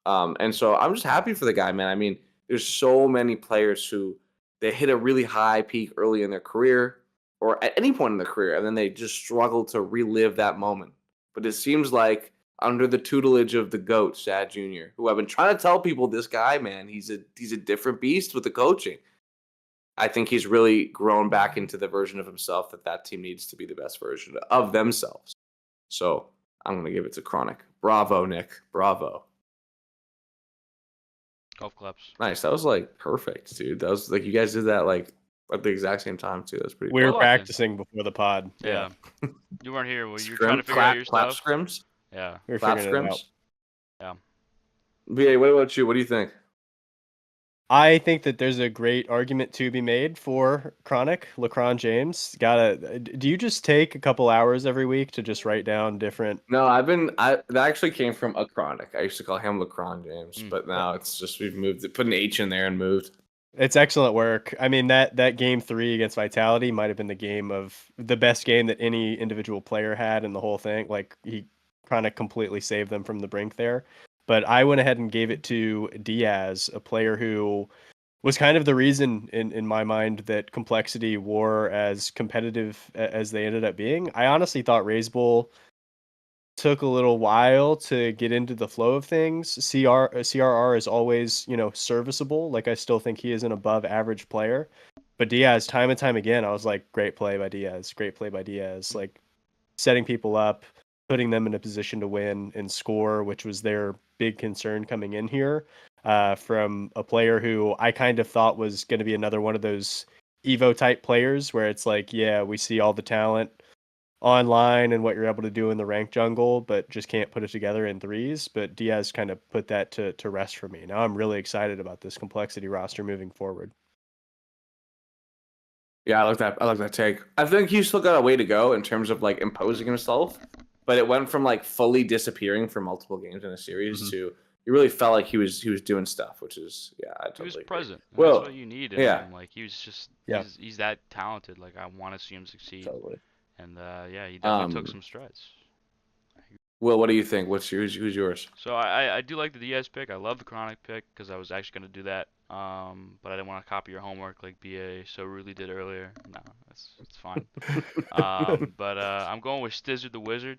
And so I'm just happy for the guy, man. I mean, there's so many players who they hit a really high peak early in their career or at any point in their career, and then they just struggle to relive that moment. But it seems like under the tutelage of the GOAT, Sad Jr., who I've been trying to tell people, this guy, man, he's a different beast with the coaching. I think he's really grown back into the version of himself that team needs to be the best version of themselves. So I'm going to give it to Chronic. Bravo, Nick. Bravo. Golf claps. Nice. That was like perfect, dude. That was like you guys did that like at the exact same time too. That's pretty We were cool. practicing before the pod. Yeah. You weren't here. Well, you were trying to figure out your clap stuff. scrims? Yeah. We were Clap figuring it out. scrims? Yeah. BA, what about you? What do you think? I think that there's a great argument to be made for Chronic, LeCron James. Do you just take a couple hours every week to just write down different? No, that actually came from a Chronic. I used to call him LeCron James, but now it's just we've moved it, put an H in there and moved. It's excellent work. I mean, that game 3 against Vitality might have been the best game that any individual player had in the whole thing. Like he kind of completely saved them from the brink there. But I went ahead and gave it to Diaz, a player who was kind of the reason in my mind that Complexity were as competitive as they ended up being. I honestly thought Raze Bull took a little while to get into the flow of things. CRR is always, serviceable. Like I still think he is an above average player. But Diaz, time and time again, I was like, great play by Diaz. Great play by Diaz. Like setting people up, putting them in a position to win and score, which was their big concern coming in here, from a player who I kind of thought was going to be another one of those Evo type players where it's like, yeah, we see all the talent online and what you're able to do in the ranked jungle, but just can't put it together in threes. But Diaz kind of put that to rest for me. Now I'm really excited about this Complexity roster moving forward. Yeah, I like that take. I think he's still got a way to go in terms of like imposing himself. but it went from like fully disappearing for multiple games in a series Mhm. to you really felt like he was doing stuff, which is I He totally was agree. present. And Well, that's what you need in yeah. him. Like he was just Yeah. he's that talented. Like I want to see him succeed. Totally. And yeah, he definitely took Um, some strides. Will, what do you think? Who's yours? So I do like the Diaz pick. I love the Chronic pick because I was actually gonna do that. But I didn't want to copy your homework like BA so rudely did earlier. No, it's fine. But I'm going with Stizzard the Wizard.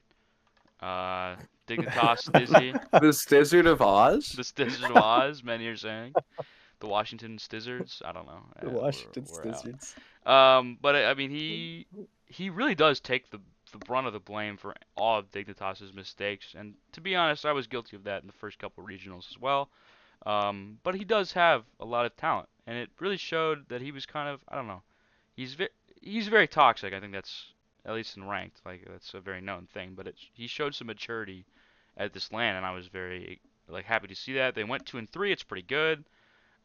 Dignitas Stizzy, The Stizzard of Oz? the Stizzard of Oz. Many are saying the Washington Stizzards. I don't know. The We're Washington out. Wizards. But I mean, he really does take the brunt of the blame for all of Dignitas's mistakes. And to be honest, I was guilty of that in the first couple regionals as well. But he does have a lot of talent, and it really showed that he was kind of, I don't know, he's very toxic. I think that's at least in ranked, like that's a very known thing. But he showed some maturity at this LAN, and I was very like happy to see that. They went 2-3. It's pretty good.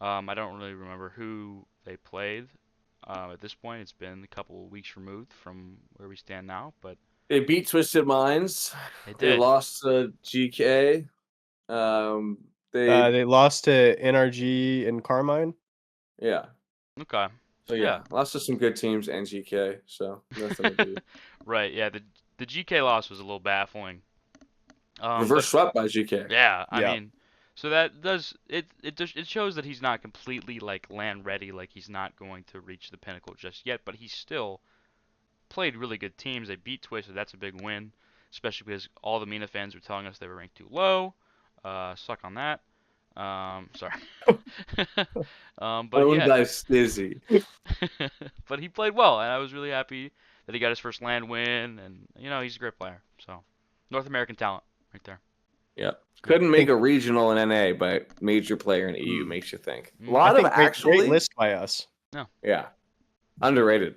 I don't really remember who they played. At this point, it's been a couple of weeks removed from where we stand now, but They beat Twisted Minds. they They did. lost to GK. They lost to NRG and Carmine. Yeah. Okay. So yeah, lost to some good teams and GK. So nothing to do. Right. Yeah. The GK loss was a little baffling. Reverse swept by GK. Yeah. I Yeah. mean, so that does it. It shows that he's not completely like land ready. Like he's not going to reach the pinnacle just yet. But he's still played really good teams. They beat Twisted. That's a big win, especially because all the Mina fans were telling us they were ranked too low. Suck on that. Sorry. But Owned yeah. by Stizzy. But he played well, and I was really happy that he got his first LAN win, and he's a great player. So North American talent right there. Yep. Couldn't make a regional in NA, but major player in EU makes you think. A Mm. lot of great list by us. Yeah. Underrated.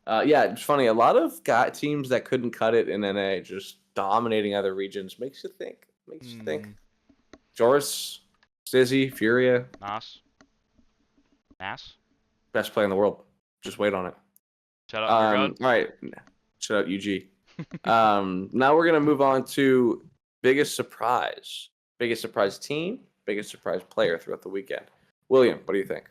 Yeah, it's funny. A lot of teams that couldn't cut it in NA just dominating other regions makes you think. Joris, Stizzy, Furia, Nas. best player in the world. Just wait on it. Shout out All right. Shout out UG. Now we're gonna move on to biggest surprise team, biggest surprise player throughout the weekend. William, what do you think?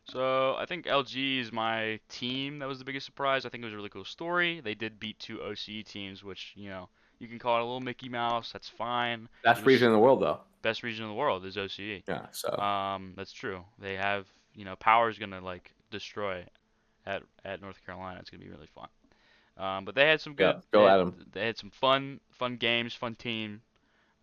So I think LG is my team that was the biggest surprise. I think it was a really cool story. They did beat 2 OCE teams, which you can call it a little Mickey Mouse. That's fine. Best region in the world, though. Best region in the world is OCE. Yeah. So. That's true. They have Power's gonna like destroy at North Carolina. It's gonna be really fun. But they had some good. Go at 'em. They had some fun games, fun team.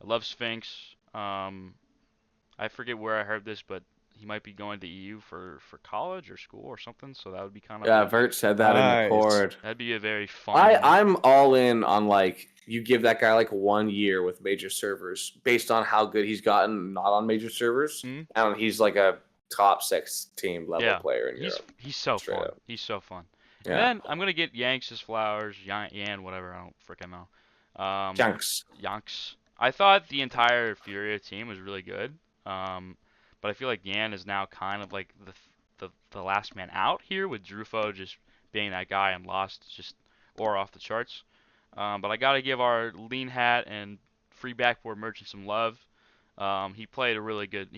I love Sphinx. I forget where I heard this, but he might be going to EU for college or school or something. So that would be kind of Yeah, Vert said that in the cord. That'd be a very fun. I'm all in on like you give that guy like 1 year with major servers based on how good he's gotten not on major servers, and he's like a top 6 team level player in Europe. He's so fun. up. He's so fun. Yeah. And then I'm gonna get Yanks his flowers, Yan, whatever. I don't freaking know. Yanks. I thought the entire Furia team was really good. But I feel like Yan is now kind of like the last man out here with Drufo just being that guy and Lost just aura off the charts. But I gotta give our lean hat and free backboard merchant some love. He had a really good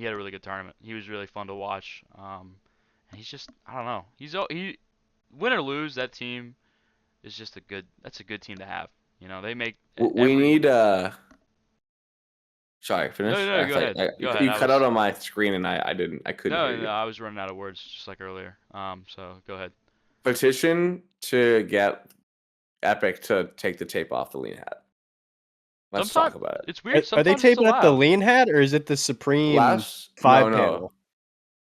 tournament. He was really fun to watch. And he's just, I don't know. He win or lose, that team is just that's a good team to have. They make. We need Sorry, finish. No, go ahead. You cut out on my screen and I couldn't hear you. No, I was running out of words just like earlier. So go ahead. Petition to get Epic to take the tape off the lean hat. Let's talk about it. It's weird. Are they taping up the lean hat or is it the Supreme 5 panel?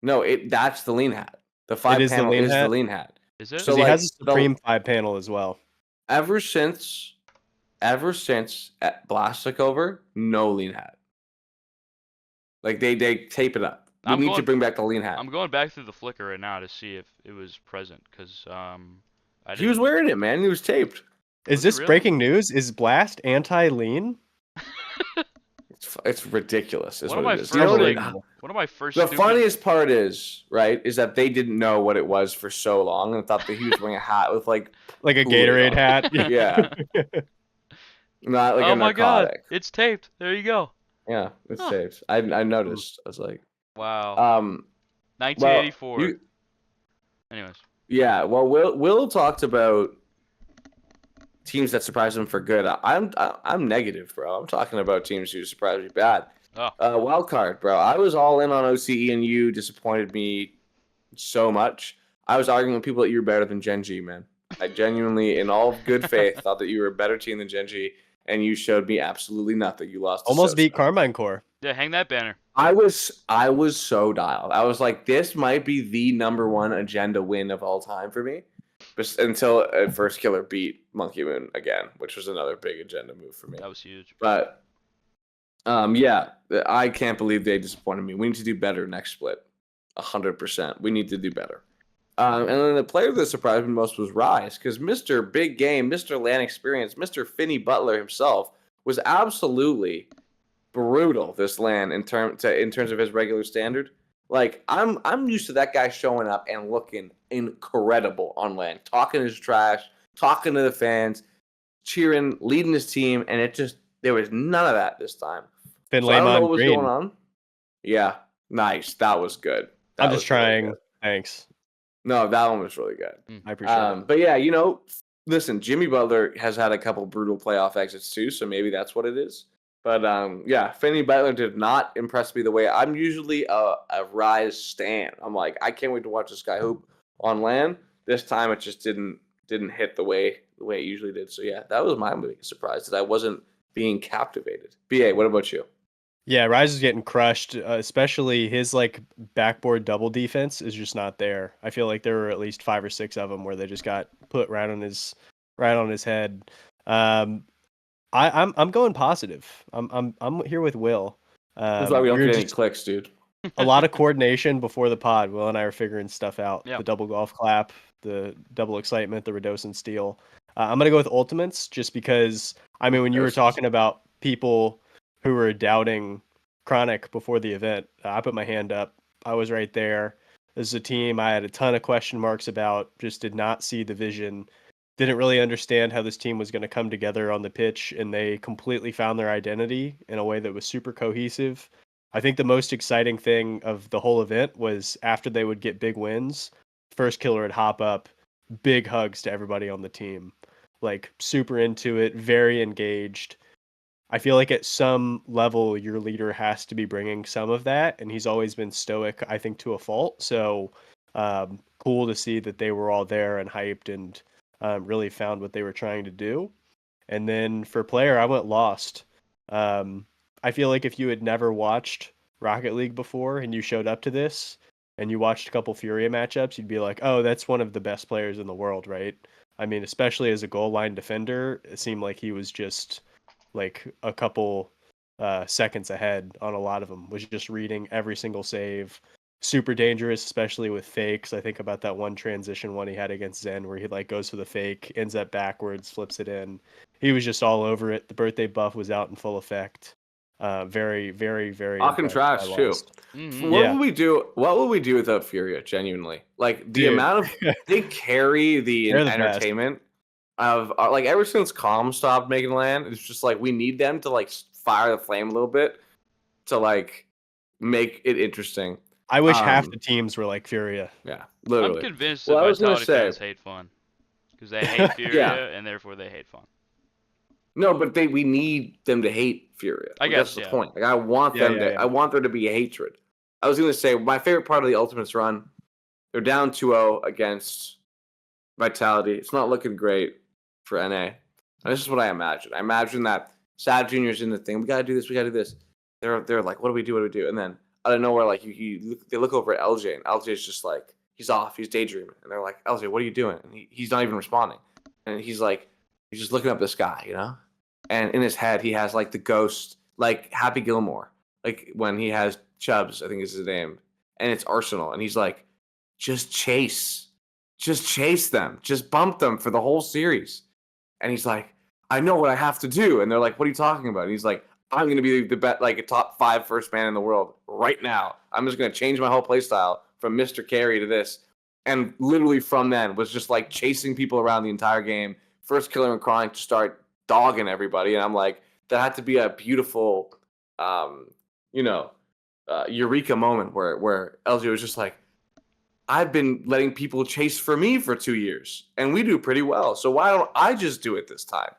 No, that's the lean hat. The 5 panel is the lean hat. Is it? So he has a Supreme 5 panel as well. Ever since Blast took over, no lean hat. Like they tape it up. We need to bring back the lean hat. I'm going back through the flicker right now to see if it was present because he was wearing it, man. He was taped. Is this breaking news? Is Blast anti-lean? It's ridiculous. Is one what it is. One of my first. The funniest part is that they didn't know what it was for so long and thought that he was wearing a hat with like a Gatorade hat. Yeah. Not like Oh a my god, narcotic. it's taped. There you go. Yeah, it's Huh. taped. I noticed. I was like, Wow. well, 1984. you Anyways. yeah. Well, Will talked about teams that surprised him for good. I'm negative, bro. I'm talking about teams who surprised me bad. Oh. Wild card, bro. I was all in on OCE, and you disappointed me so much. I was arguing with people that you were better than Gen G, man. I genuinely, in all good faith, thought that you were a better team than Gen G, and you showed me absolutely nothing. You lost to Almost beat Sosa. Carmine Core. Yeah, hang that banner. I was so dialed. I was like, this might be the #1 agenda win of all time for me. Until First Killer beat Monkey Moon again, which was another big agenda move for me. That was huge. But yeah, I can't believe they disappointed me. We need to do better next split. 100%. We need to do better. And then the player that surprised me most was Rise, because Mr. Big Game, Mr. Land Experience, Mr. Finney Butler himself was absolutely brutal this LAN in terms of his regular standard. Like I'm used to that guy showing up and looking incredible on LAN, talking his trash, talking to the fans, cheering, leading his team, and there was none of that this time. So I don't know what was going on. Yeah, nice. That was good. I'm just trying. Really Thanks. No, that one was really good. I appreciate it. But yeah, listen, Jimmy Butler has had a couple brutal playoff exits too, so maybe that's what it is. But yeah, Finney Butler did not impress me the way I'm usually a Rise stan. I'm like, I can't wait to watch this guy hoop on LAN. This time it just didn't hit the way it usually did. So yeah, that was my biggest surprise, that I wasn't being captivated. BA, what about you? Yeah, Rise is getting crushed, especially his like backboard double defense is just not there. I feel like there were at least 5 or 6 of them where they just got put right on his head. I'm going positive. I'm here with Will. That's why we don't get any clicks, dude. A lot of coordination before the pod. Will and I are figuring stuff out. Yeah. The double golf clap, the double excitement, the Redocin steal. I'm gonna go with ultimates just because when you were talking about people who were doubting Chronic before the event, I put my hand up. I was right there. This is a team I had a ton of question marks about, just did not see the vision, didn't really understand how this team was going to come together on the pitch, and they completely found their identity in a way that was super cohesive. I think the most exciting thing of the whole event was after they would get big wins, First Killer would hop up, big hugs to everybody on the team. Like super into it, very engaged. I feel like at some level, your leader has to be bringing some of that, and he's always been stoic, I think, to a fault. So cool to see that they were all there and hyped and really found what they were trying to do. And then for player, I went Lost. I feel like if you had never watched Rocket League before and you showed up to this and you watched a couple Furia matchups, you'd be like, oh, that's one of the best players in the world, right? Especially as a goal line defender, it seemed like he was just like a couple seconds ahead on a lot of them, was just reading every single save. Super dangerous, especially with fakes. I think about that one transition one he had against Zen where he like goes for the fake, ends up backwards, flips it in. He was just all over it. The birthday buff was out in full effect. Very, very, very. Talking trash too. Mm-hmm. What would we do? What would we do without Furia? Genuinely, like the amount of they carry the entertainment of like ever since Calm stopped making LAN, it's just like we need them to like fire the flame a little bit to like make it interesting. I wish half the teams were like Furia. Yeah, literally. I'm convinced that Vitality fans hate fun because they hate Furia and therefore they hate fun. No, but we need them to hate Furia. I guess that's the point. Like I want them to. I want there to be a hatred. I was gonna say my favorite part of the Ultimates run. They're down 2-0 against Vitality. It's not looking great for NA. And this is what I imagine. I imagine that Sad Junior's in the thing. We gotta do this. We gotta do this. They're like, what do we do? What do we do? And then out of nowhere, like they look over at LJ, and LJ's just like he's off. He's daydreaming, and they're like, LJ, what are you doing? And he's not even responding. And he's like, he's just looking up the sky, And in his head, he has like the ghost, like Happy Gilmore, like when he has Chubbs, I think is his name, and it's Arsenal, and he's like, just chase them, just bump them for the whole series. And he's like, I know what I have to do. And they're like, what are you talking about? And he's like, I'm going to be the best, like a top 5 first man in the world right now. I'm just going to change my whole play style from Mr. Carry to this. And literally from then was just like chasing people around the entire game. First Killer and Chronic to start dogging everybody, and I'm like, that had to be a beautiful, eureka moment where LJ was just like, I've been letting people chase for me for 2 years, and we do pretty well. So why don't I just do it this time?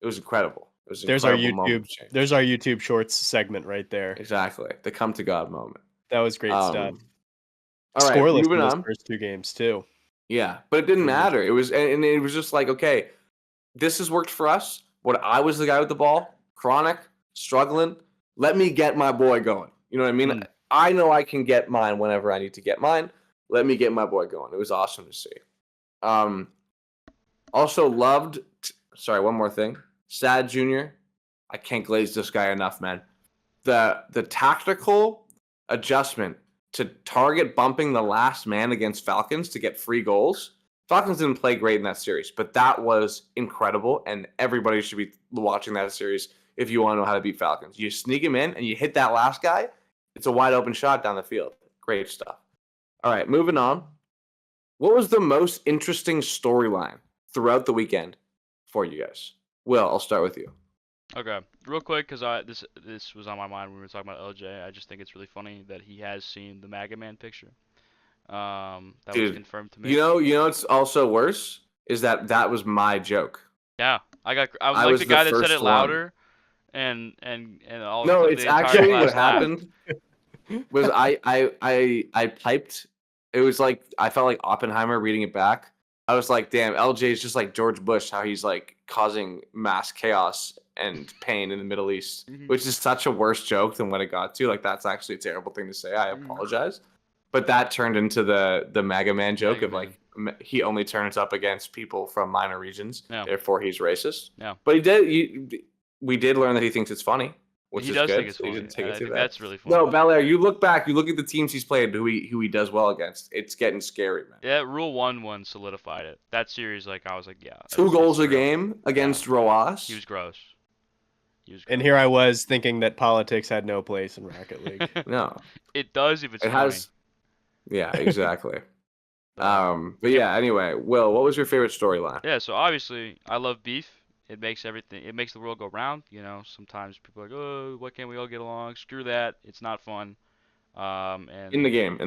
It was incredible. It was an incredible moment of change. There's our YouTube Shorts segment right there. Exactly, the come to God moment. That was great stuff. All right, Scoreless moving in those on. first 2 games too. Yeah, but it didn't matter. It was, and it was just like, okay, this has worked for us. When I was the guy with the ball, chronic, struggling, let me get my boy going. You know what I mean? I know I can get mine whenever I need to get mine. Let me get my boy going. It was awesome to see. Also loved. Sorry, one more thing. Sad Junior. I can't glaze this guy enough, man. The tactical adjustment to target bumping the last man against Falcons to get free goals. Falcons didn't play great in that series, but that was incredible, and everybody should be watching that series if you want to know how to beat Falcons. You sneak him in, and you hit that last guy, it's a wide open shot down the field. Great stuff. All right, moving on. What was the most interesting storyline throughout the weekend for you guys? Will, I'll start with you. Okay, real quick, because this was on my mind when we were talking about LJ. I just think it's really funny that he has seen the MAGA Man picture. That was confirmed to me. You know, it's also worse is that was my joke. Yeah, I'm like the guy that said it louder, and all. No, it's actually what laughed. happened. Was I typed. It was like I felt like Oppenheimer reading it back. I was like, damn, LJ is just like George Bush, how he's like causing mass chaos and pain in the Middle East, which is such a worse joke than what it got to. Like, that's actually a terrible thing to say. I apologize. But that turned into the MAGA Man joke of like, he only turns up against people from minor regions, therefore he's racist. Yeah. But we did learn that he thinks it's funny, which is good. Think it's funny. He didn't take it too bad. That's really funny. No, Belair, you look back, you look at the teams he's played, who he does well against. It's getting scary, man. Yeah, Rule 1 solidified it. That series, like, I was like, yeah. 2 goals a game against Roas. He was gross. And here I was thinking that politics had no place in Rocket League. No. It does if it's funny. Has. Yeah, exactly. But yeah, anyway, Will, what was your favorite storyline? Yeah, so obviously I love beef. It makes the world go round. You know, sometimes people are like, oh, why can't we all get along? Screw that. It's not fun. And in the game.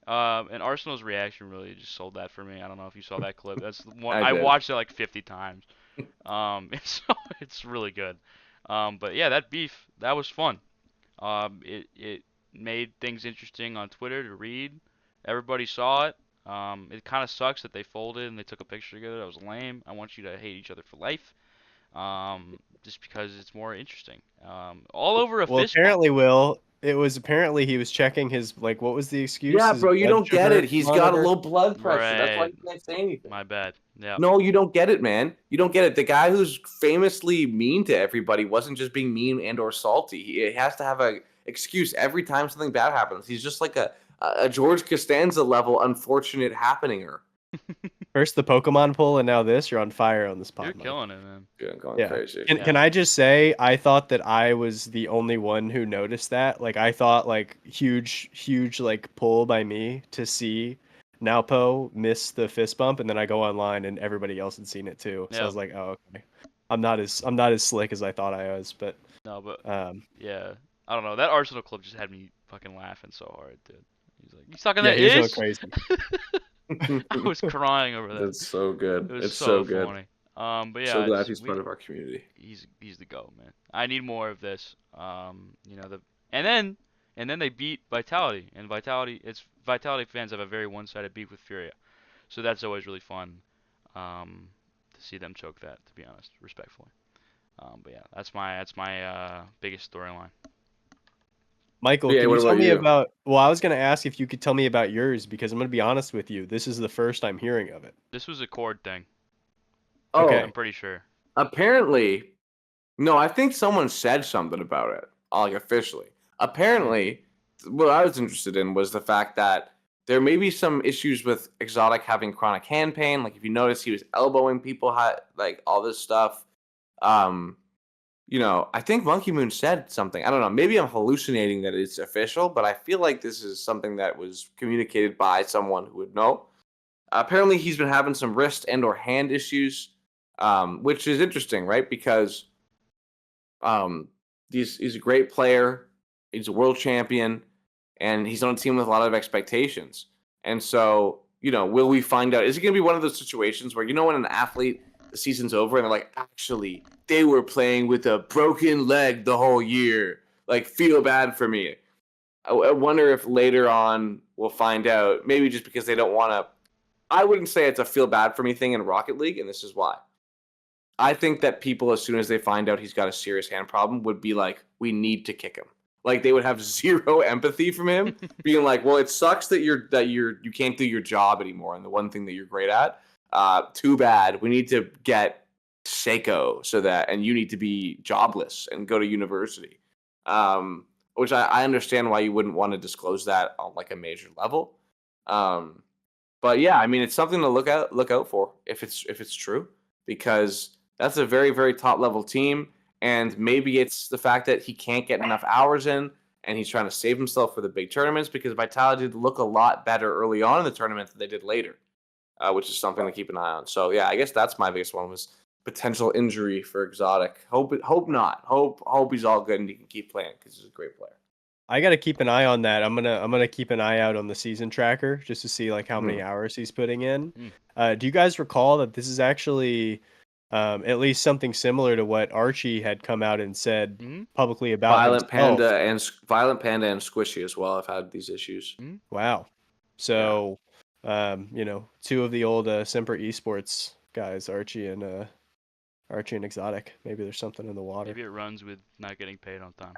And Arsenal's reaction really just sold that for me. I don't know if you saw that clip. That's the one I watched it like 50 times. It's really good. But yeah, that beef, that was fun. It made things interesting on Twitter to read. Everybody saw it. It kind of sucks that they folded and they took a picture together. That was lame. I want you to hate each other for life. Just because it's more interesting. All over a fist apparently, Will, it was apparently he was checking his, like, what was the excuse? Yeah, bro, you don't get it. He's got monitor? low blood pressure. Right. That's why he can't say anything. My bad. Yeah. No, you don't get it, man. You don't get it. The guy who's famously mean to everybody wasn't just being mean and or salty. He has to have a excuse every time something bad happens. He's just like a George Costanza level unfortunate happeninger. First the Pokemon pull, and now this. You're on fire on this podcast. You're killing it, man. You're going crazy. Can I just say, I thought that I was the only one who noticed that. Like, I thought, like, huge, like, pull by me to see Naopo miss the fist bump, and then I go online and everybody else had seen it too. So I was like, oh, okay. I'm not as slick as I thought I was, but no, but yeah, I don't know. That Arsenal clip just had me fucking laughing so hard, dude. He's like, you sucking that he's ish? going crazy. I was crying over that. That's so good. It's so funny. Good. But yeah, so glad he's part of our community. He's the GOAT, man. I need more of this. You know, and then they beat Vitality, and Vitality fans have a very one-sided beef with Furia, so that's always really fun to see them choke that. To be honest, respectfully. But yeah, that's my biggest storyline. Michael, can you tell me about... Well, I was going to ask if you could tell me about yours, because I'm going to be honest with you. This is the first I'm hearing of it. This was a Cord thing. Oh, okay. I'm pretty sure. Apparently, no, I think someone said something about it, like officially. Apparently, what I was interested in was the fact that there may be some issues with Exotic having chronic hand pain. Like, if you notice, he was elbowing people, like all this stuff. You know, I think Monkey Moon said something. I don't know. Maybe I'm hallucinating that it's official, but I feel like this is something that was communicated by someone who would know. Apparently, he's been having some wrist and or hand issues. which is interesting, right? Because he's a great player. He's a world champion, and he's on a team with a lot of expectations. And so, will we find out? Is it going to be one of those situations where, when an athlete, the season's over, and they're like, actually, they were playing with a broken leg the whole year. Like, feel bad for me. I wonder if later on we'll find out, maybe just because they don't want to. I wouldn't say it's a feel bad for me thing in Rocket League, and this is why. I think that people, as soon as they find out he's got a serious hand problem, would be like, we need to kick him. Like, they would have zero empathy from him, being like, well, it sucks that you can't do your job anymore, and the one thing that you're great at. Too bad. We need to get Seiko and you need to be jobless and go to university. Which I understand why you wouldn't want to disclose that on like a major level. But yeah, I mean, it's something to look out for if it's true, because that's a very, very top level team. And maybe it's the fact that he can't get enough hours in and he's trying to save himself for the big tournaments, because Vitality did look a lot better early on in the tournament than they did later, which is something to keep an eye on. So yeah, I guess that's my biggest one, was potential injury for Exotic. Hope not. Hope he's all good and he can keep playing, because he's a great player. I got to keep an eye on that. I'm gonna keep an eye out on the season tracker just to see like how many hours he's putting in. Do you guys recall that this is actually at least something similar to what Archie had come out and said publicly about Violent himself? Panda and Squishy as well have had these issues. Wow. So, two of the old Semper Esports guys, Archie and Exotic. Maybe there's something in the water. Maybe it runs with not getting paid on time.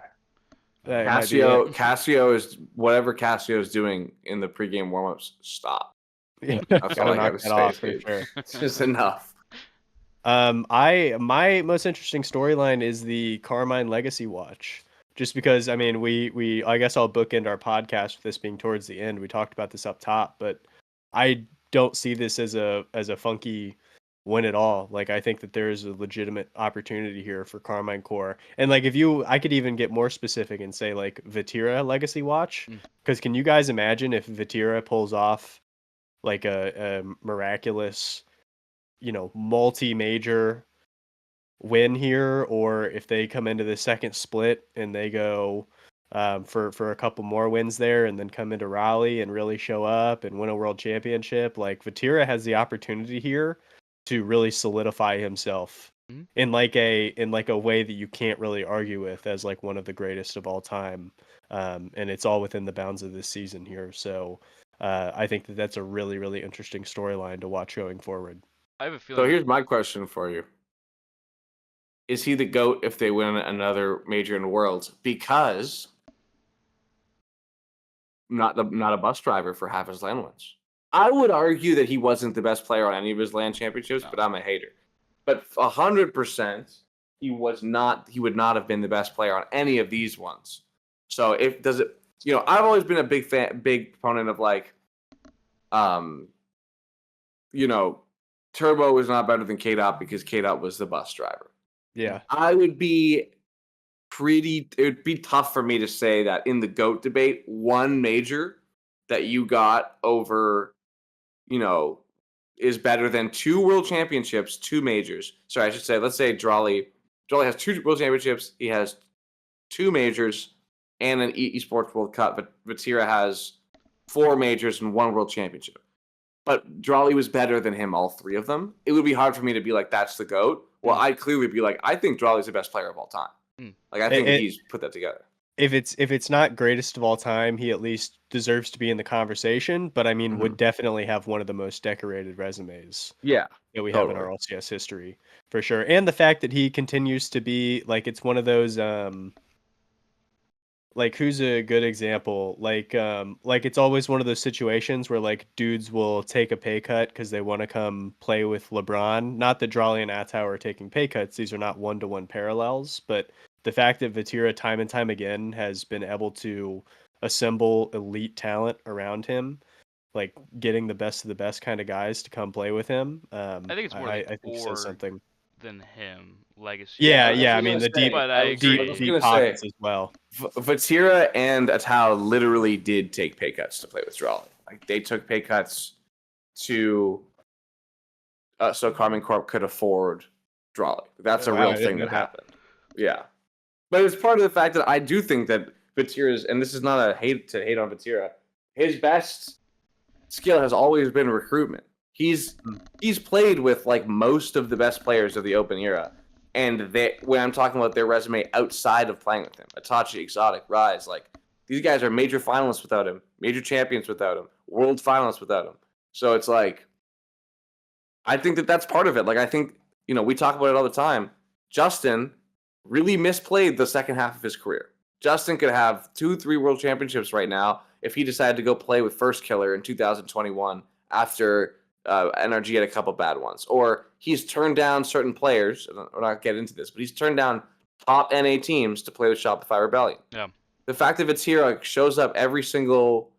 Cassio is whatever Cassio is doing in the pregame warmups. Stop. Yeah, That's all I knock gotta that off say. for sure. It's just enough. My most interesting storyline is the Carmine Legacy Watch. Just because, I mean, I guess I'll bookend our podcast with this being towards the end. We talked about this up top, but I don't see this as a funky win at all. Like, I think that there is a legitimate opportunity here for Carmine Core. And like, I could even get more specific and say like Vatira Legacy Watch, because can you guys imagine if Vatira pulls off like a miraculous, multi-major win here, or if they come into the second split and they go for a couple more wins there and then come into Raleigh and really show up and win a world championship. Like, Vatira has the opportunity here to really solidify himself in like a way that you can't really argue with as like one of the greatest of all time. And it's all within the bounds of this season here. So I think that that's a really, really interesting storyline to watch going forward. I have a feeling. So here's my question for you. Is he the GOAT if they win another major in Worlds? Because not a bus driver for half his LAN wins. I would argue that he wasn't the best player on any of his LAN championships, but I'm a hater. But 100%, he would not have been the best player on any of these ones. So I've always been a big proponent of like, Turbo is not better than K-Dot because K-Dot was the bus driver. Yeah. It would be tough for me to say that in the GOAT debate, one major that you got over, is better than 2 world championships, 2 majors. Sorry, I should say, let's say Drawley has 2 world championships, he has 2 majors and an Esports World Cup, but Vatira has 4 majors and 1 world championship. But Drawley was better than him, all 3 of them. It would be hard for me to be like, that's the GOAT. Well, I'd clearly be like, I think Drawley's the best player of all time. Like, I think he's put that together. If it's not greatest of all time, he at least deserves to be in the conversation. But I mean, would definitely have one of the most decorated resumes. Yeah, that we have in our LCS history for sure. And the fact that he continues to be like, it's one of those like, who's a good example? Like it's always one of those situations where like dudes will take a pay cut because they want to come play with LeBron. Not that Drawley and Attow are taking pay cuts; these are not 1-to-1 parallels. But the fact that Vatira time and time again has been able to assemble elite talent around him, like getting the best of the best kind of guys to come play with him. I think it's more I think says something than him. Legacy. Yeah. I mean, the deep pockets as well. Vatira and Attow literally did take pay cuts to play with Drawley. Like, they took pay cuts to so Carmine Corp could afford Drawley. That's a Wow, real I didn't thing know that that. happened. Yeah. But it's part of the fact that I do think that Vatira's, and this is not a hate on Vatira, his best skill has always been recruitment. He's played with like most of the best players of the Open era, and when I'm talking about their resume outside of playing with him, Itachi, Exotic, Rise, like these guys are major finalists without him, major champions without him, world finalists without him. So it's like, I think that that's part of it. Like I think we talk about it all the time. Justin really misplayed the second half of his career. Justin could have 2-3 world championships right now if he decided to go play with First Killer in 2021 after NRG had a couple bad ones. Or he's turned down certain players. We're not getting into this, but he's turned down top NA teams to play with Shopify Rebellion. Yeah. The fact that Vatira shows up every single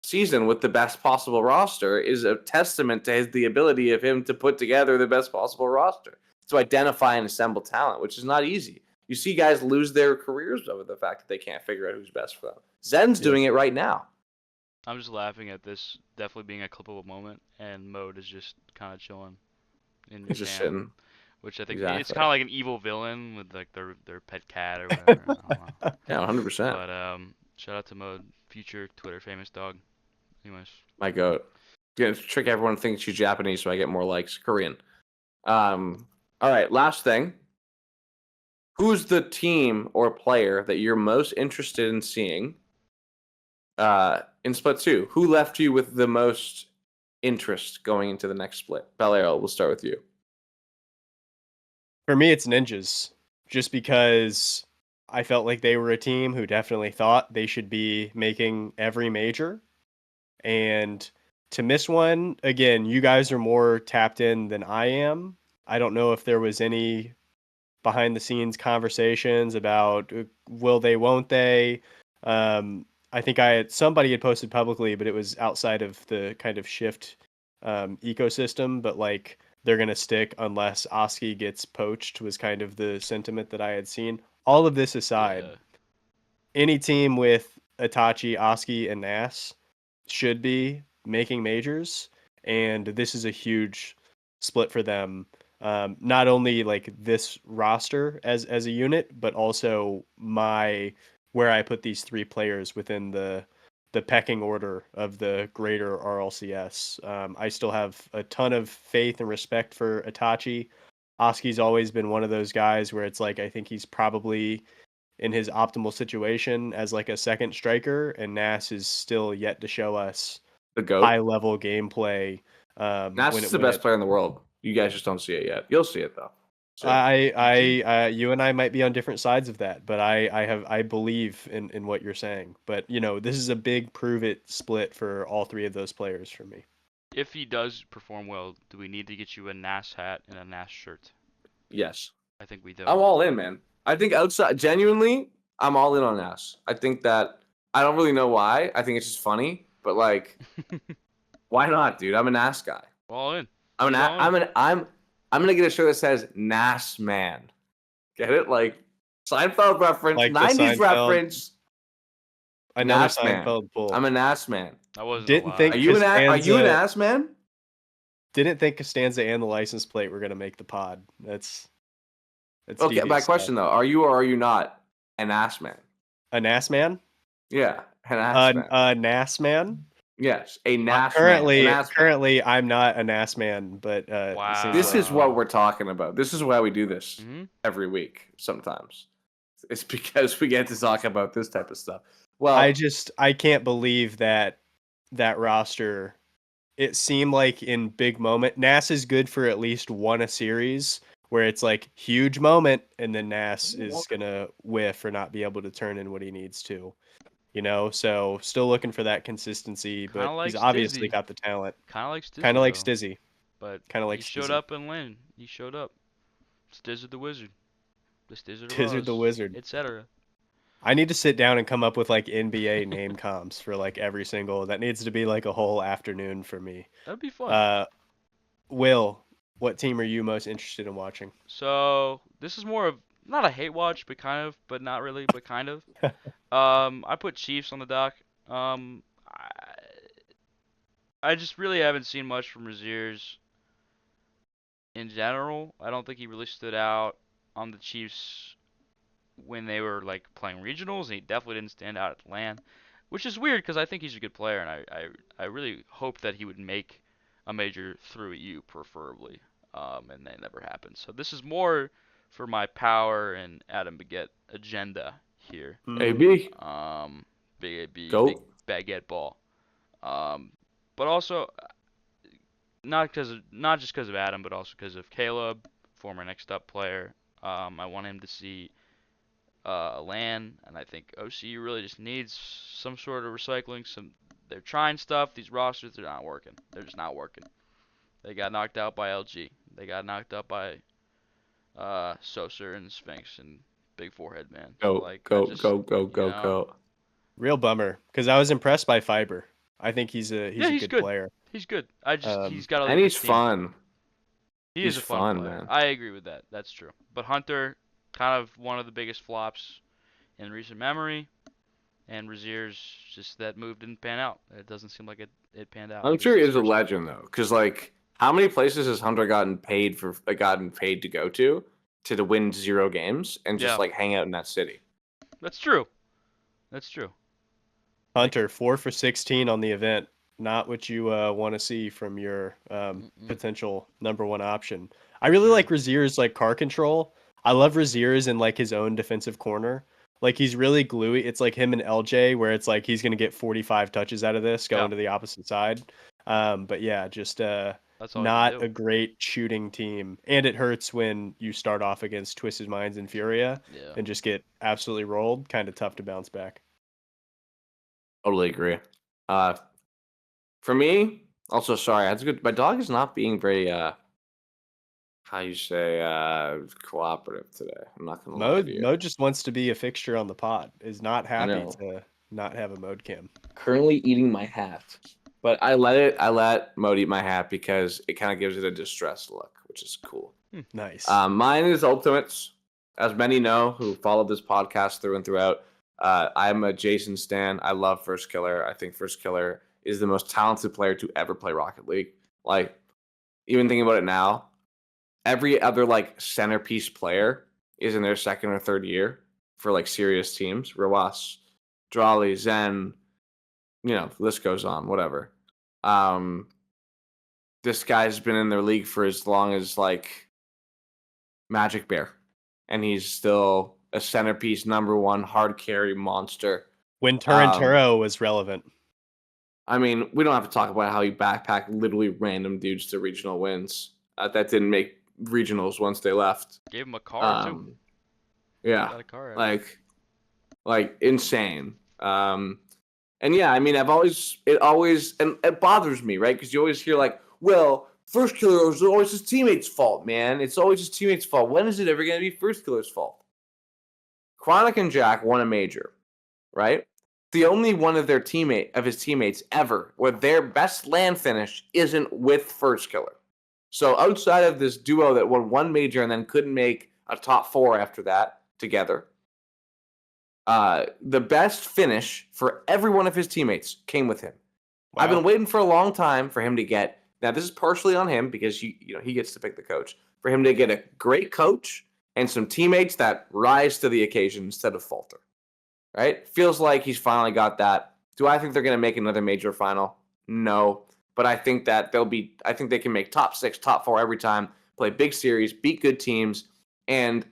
season with the best possible roster is a testament to the ability of him to put together the best possible roster, to identify and assemble talent, which is not easy. You see guys lose their careers over the fact that they can't figure out who's best for them. Zen's doing it right now. I'm just laughing at this definitely being a clippable moment, and Mode is just kind of chilling in He's just Japan, sitting. which I think Exactly. it's kind of like an evil villain with like their pet cat or whatever. I don't know. Yeah, 100%. But shout out to Mode, future Twitter famous dog. Anyways, My goat. Gonna trick everyone to think she's Japanese so I get more likes. Korean. All right, last thing. Who's the team or player that you're most interested in seeing in split 2? Who left you with the most interest going into the next split? Belair, we'll start with you. For me, it's Ninjas, just because I felt like they were a team who definitely thought they should be making every major. And to miss one, again, you guys are more tapped in than I am. I don't know if there was any behind the scenes conversations about will they, won't they. I think somebody had posted publicly, but it was outside of the kind of Shift ecosystem, but like they're going to stick unless Oski gets poached was kind of the sentiment that I had seen. All of this aside, any team with Itachi, Oski, and Nas should be making majors, and this is a huge split for them. Not only like this roster as a unit, but also where I put these 3 players within the pecking order of the greater RLCS. I still have a ton of faith and respect for Itachi. Oski's always been one of those guys where it's like I think he's probably in his optimal situation as like a second striker, and Nas is still yet to show us The GOAT. high level gameplay. Nas is the best player in the world. You guys just don't see it yet. You'll see it though. So, You and I might be on different sides of that, but I believe in what you're saying. But this is a big prove it split for all 3 of those players for me. if he does perform well, do we need to get you a NAS hat and a NAS shirt? yes. I think we do. I'm all in, man. I think genuinely, I'm all in on Nas. I think that I don't really know why. I think it's just funny, but like, why not, dude? I'm a Nas guy. All in. I'm gonna get a shirt that says Nas Man. Get it? Like Seinfeld reference, Like the 90s Seinfeld- reference. Another Nas man. Seinfeld pull. I'm a Nas man. That wasn't Didn't a lie. think- Are you an Costanza- Nas man? Didn't think Costanza and the license plate were gonna make the pod. That's Okay, devious my stuff. question though, are you or are you not an ass man? A Nas man? Yeah, an ass man. A Nas man? Yes, a Nas Currently, man. An ass man. currently, I'm not a Nas man, but it Wow. seems This like- is what we're talking about. This is why we do this Mhm. every week. Sometimes it's because we get to talk about this type of stuff. Well, I can't believe that roster. It seemed like in big moment, Nas is good for at least one a series where it's like huge moment, and then Nas is gonna whiff or not be able to turn in what he needs to. So still looking for that consistency, but Kinda like he's obviously Stizzy. got the talent. Kind of like Stizzy. Kind of like though. Stizzy. But Kinda like he showed Stizzy. up and Lynn. He showed up. Stizzard the Wizard. The Stizzard Stizzard the Wizard. Etc. I need to sit down and come up with like NBA name comps for like every single. That needs to be like a whole afternoon for me. That'd be fun. Will, what team are you most interested in watching? So this is more of not a hate watch, but kind of, but not really, but kind of. I put Chiefs on the dock. I just really haven't seen much from Raziers. in general. I don't think he really stood out on the Chiefs when they were like playing regionals, and he definitely didn't stand out at LAN, which is weird because I think he's a good player, and I really hope that he would make a major through EU preferably, and that never happened. So this is more for my power and Adam Baguette agenda here. AB, Big AB, big go. baguette ball. But also not just because of Adam, but also because of Caleb, former next up player. I want him to see LAN, and I think OCU really just needs some sort of recycling. They're trying stuff. These rosters, they're not working. They're just not working. They got knocked out by LG. They got knocked out by Soser and Sphinx and Big Forehead Man. So, Go, like, go, I just, go, go, you go, know, go. Real bummer because I was impressed by Fiber. I think he's yeah, a he's good good. player. He's good. He's got to And leave he's his team. fun. He He's is a fun fun, player. man. I agree with that. That's true. But Hunter, kind of one of the biggest flops in recent memory, and Razier's just that move didn't pan out. It doesn't seem like it panned out. I'm At sure least he his is a first game. legend though, because like, how many places has Hunter gotten paid to go to win 0 games and just Yeah, like hang out in that city? that's true. That's true. Hunter 4 for 16 on the event. Not what you want to see from your Mm-mm. potential number one option. I really Sure. like Razier's like car control. I love Razier's in like his own defensive corner. Like he's really gluey. It's like him and LJ, where it's like he's gonna get 45 touches out of this going Yeah. to the opposite side. But yeah, just That's all he can not do. a great shooting team, and it hurts when you start off against Twisted Minds and Furia Yeah. and just get absolutely rolled. Kind of tough to bounce back. Totally agree. For me, also sorry, that's good. My dog is not being very how you say cooperative today. I'm not gonna lie to you. Mode just wants to be a fixture on the pod. Is not happy know. to not have a mode cam. Currently eating my hat, but I let Mode eat my hat because it kind of gives it a distressed look, which is cool. Nice. Mine is Ultimates. As many know who followed this podcast through and throughout, I'm a Jason stan. I love First Killer. I think First Killer is the most talented player to ever play Rocket League. Like, even thinking about it now, every other like centerpiece player is in their second or third year for like serious teams. Rawas, Drawley, Zen, the list goes on, whatever. This guy's been in their league for as long as like Magic Bear, and he's still a centerpiece, number one hard carry monster. When Turinturo was relevant. I mean, we don't have to talk about how he backpacked literally random dudes to regional wins. That didn't make regionals once they left. Gave him a car too. Yeah, Got a car out of it. like insane. And yeah, I mean, it bothers me, right? Because you always hear like, well, First Killer is always his teammates' fault, man. It's always his teammates' fault. When is it ever going to be First Killer's fault? Chronic and Jack won a major, right? The only one of his teammates ever where their best LAN finish isn't with First Killer. So outside of this duo that won one major and then couldn't make a top 4 after that together, the best finish for every one of his teammates came with him. Wow. I've been waiting for a long time for him to get. Now this is partially on him because he gets to pick the coach. For him to get a great coach and some teammates that rise to the occasion instead of falter. Right? Feels like he's finally got that. Do I think they're going to make another major final? No, but I think that I think they can make top 6, top 4 every time. Play big series, beat good teams, and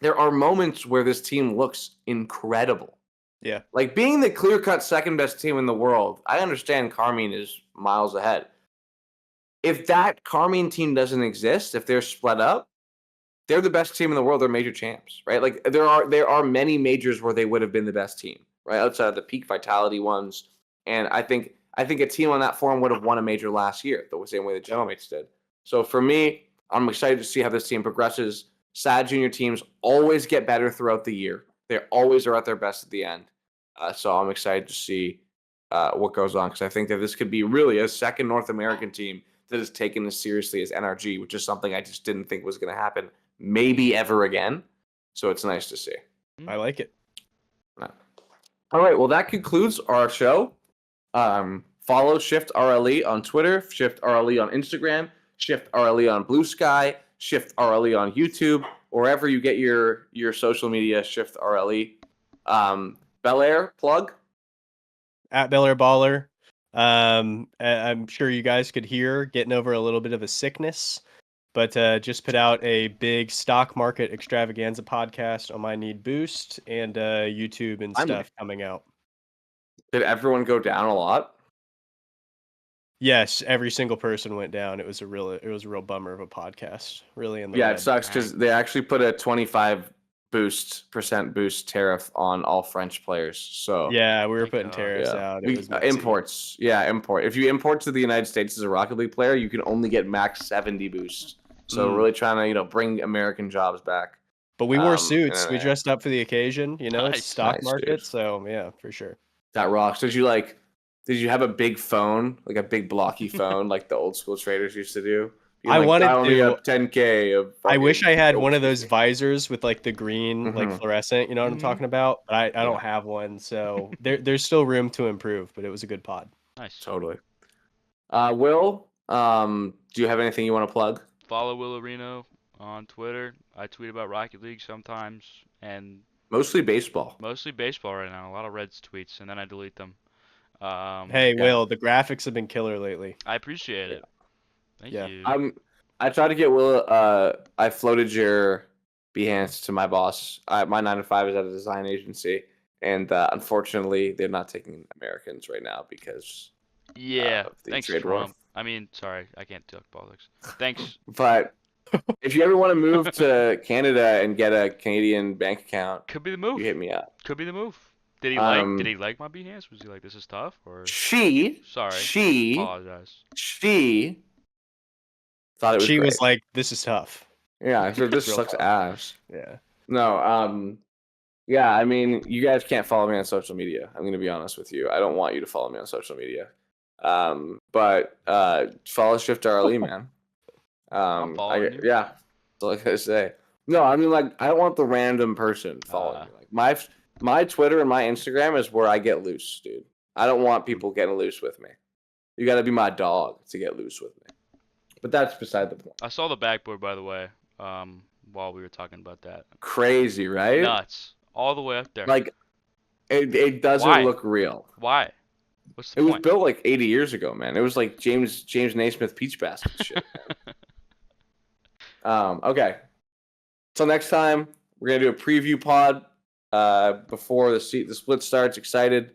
there are moments where this team looks incredible. Yeah. Like being the clear-cut second best team in the world, I understand Carmine is miles ahead. If that Carmine team doesn't exist, if they're split up, they're the best team in the world. They're major champs, right? Like there are many majors where they would have been the best team, right? Outside of the peak vitality ones. And I think a team on that form would have won a major last year, the same way the Genomates did. So for me, I'm excited to see how this team progresses. SAD junior teams always get better throughout the year. They always are at their best at the end. So I'm excited to see what goes on because I think that this could be really a second North American team that is taken as seriously as NRG, which is something I just didn't think was going to happen maybe ever again. So it's nice to see. I like it. All right. Well, that concludes our show. Follow Shift RLE on Twitter, Shift RLE on Instagram, Shift RLE on Blue Sky, Shift RLE on YouTube, wherever you get your social media. Shift RLE. Bel Air plug. At Bel Air Baller. I'm sure you guys could hear getting over a little bit of a sickness, but just put out a big stock market extravaganza podcast on my Need Boost and YouTube and stuff coming out. Did everyone go down a lot? Yes, every single person went down. It was a real bummer of a podcast. Really in the Yeah, red. it sucks because they actually put a 25% boost tariff on all French players. So yeah, we were Thank putting God. tariffs yeah. out. It was messy. Imports. Yeah, import. If you import to the United States as a Rocket League player, you can only get max 70 boost. So we're really trying to, bring American jobs back. But we wore suits. We dressed up for the occasion. It's Nice. stock market. Dude. So yeah, for sure. That rocks. Did you have a big phone, like a big blocky phone, like the old school traders used to do? I wanted dial me to- up 10K of. I wish I had fucking one of those gold. visors with like the green, like Mhm. fluorescent. You know what I'm Mhm. talking about? But I don't have one, so there's still room to improve. But it was a good pod. Nice. Totally. Will, do you have anything you want to plug? Follow Will Reno on Twitter. I tweet about Rocket League sometimes, and Mostly baseball. mostly baseball right now. A lot of Reds tweets, and then I delete them. Hey, yeah. Will, the graphics have been killer lately. I appreciate it. Thank Yeah. you. I tried to get Will. I floated your Behance to my boss. My 9 to 5 is at a design agency, and unfortunately, they're not taking Americans right now because. Yeah. the Thanks, trade war. Trump. I mean, sorry, I can't talk politics. Thanks. But if you ever want to move to Canada and get a Canadian bank account, Could be the you move. hit me up. Could be the move. Did he like my Behance? Was he like, this is tough? Or She apologize. thought it was She great. was like, "This is tough." Yeah, so this Real sucks tough. ass. Yeah. No, yeah, I mean, you guys can't follow me on social media. I'm gonna be honest with you. I don't want you to follow me on social media. But follow Shift RLE, man. I'm following you. Yeah, that's all I gotta say. No, I mean, I don't want the random person following me. Like my Twitter and my Instagram is where I get loose, dude. I don't want people getting loose with me. You got to be my dog to get loose with me. But that's beside the point. I saw the backboard, by the way, while we were talking about that. Crazy, right? Nuts. All the way up there. Like, it doesn't Why? look real. Why? What's the It was point? built like 80 years ago, man. It was like James Naismith Peach Basket shit. Okay. Till next time, we're gonna do a preview pod before the split starts. Excited.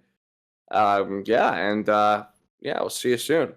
Yeah, we'll see you soon.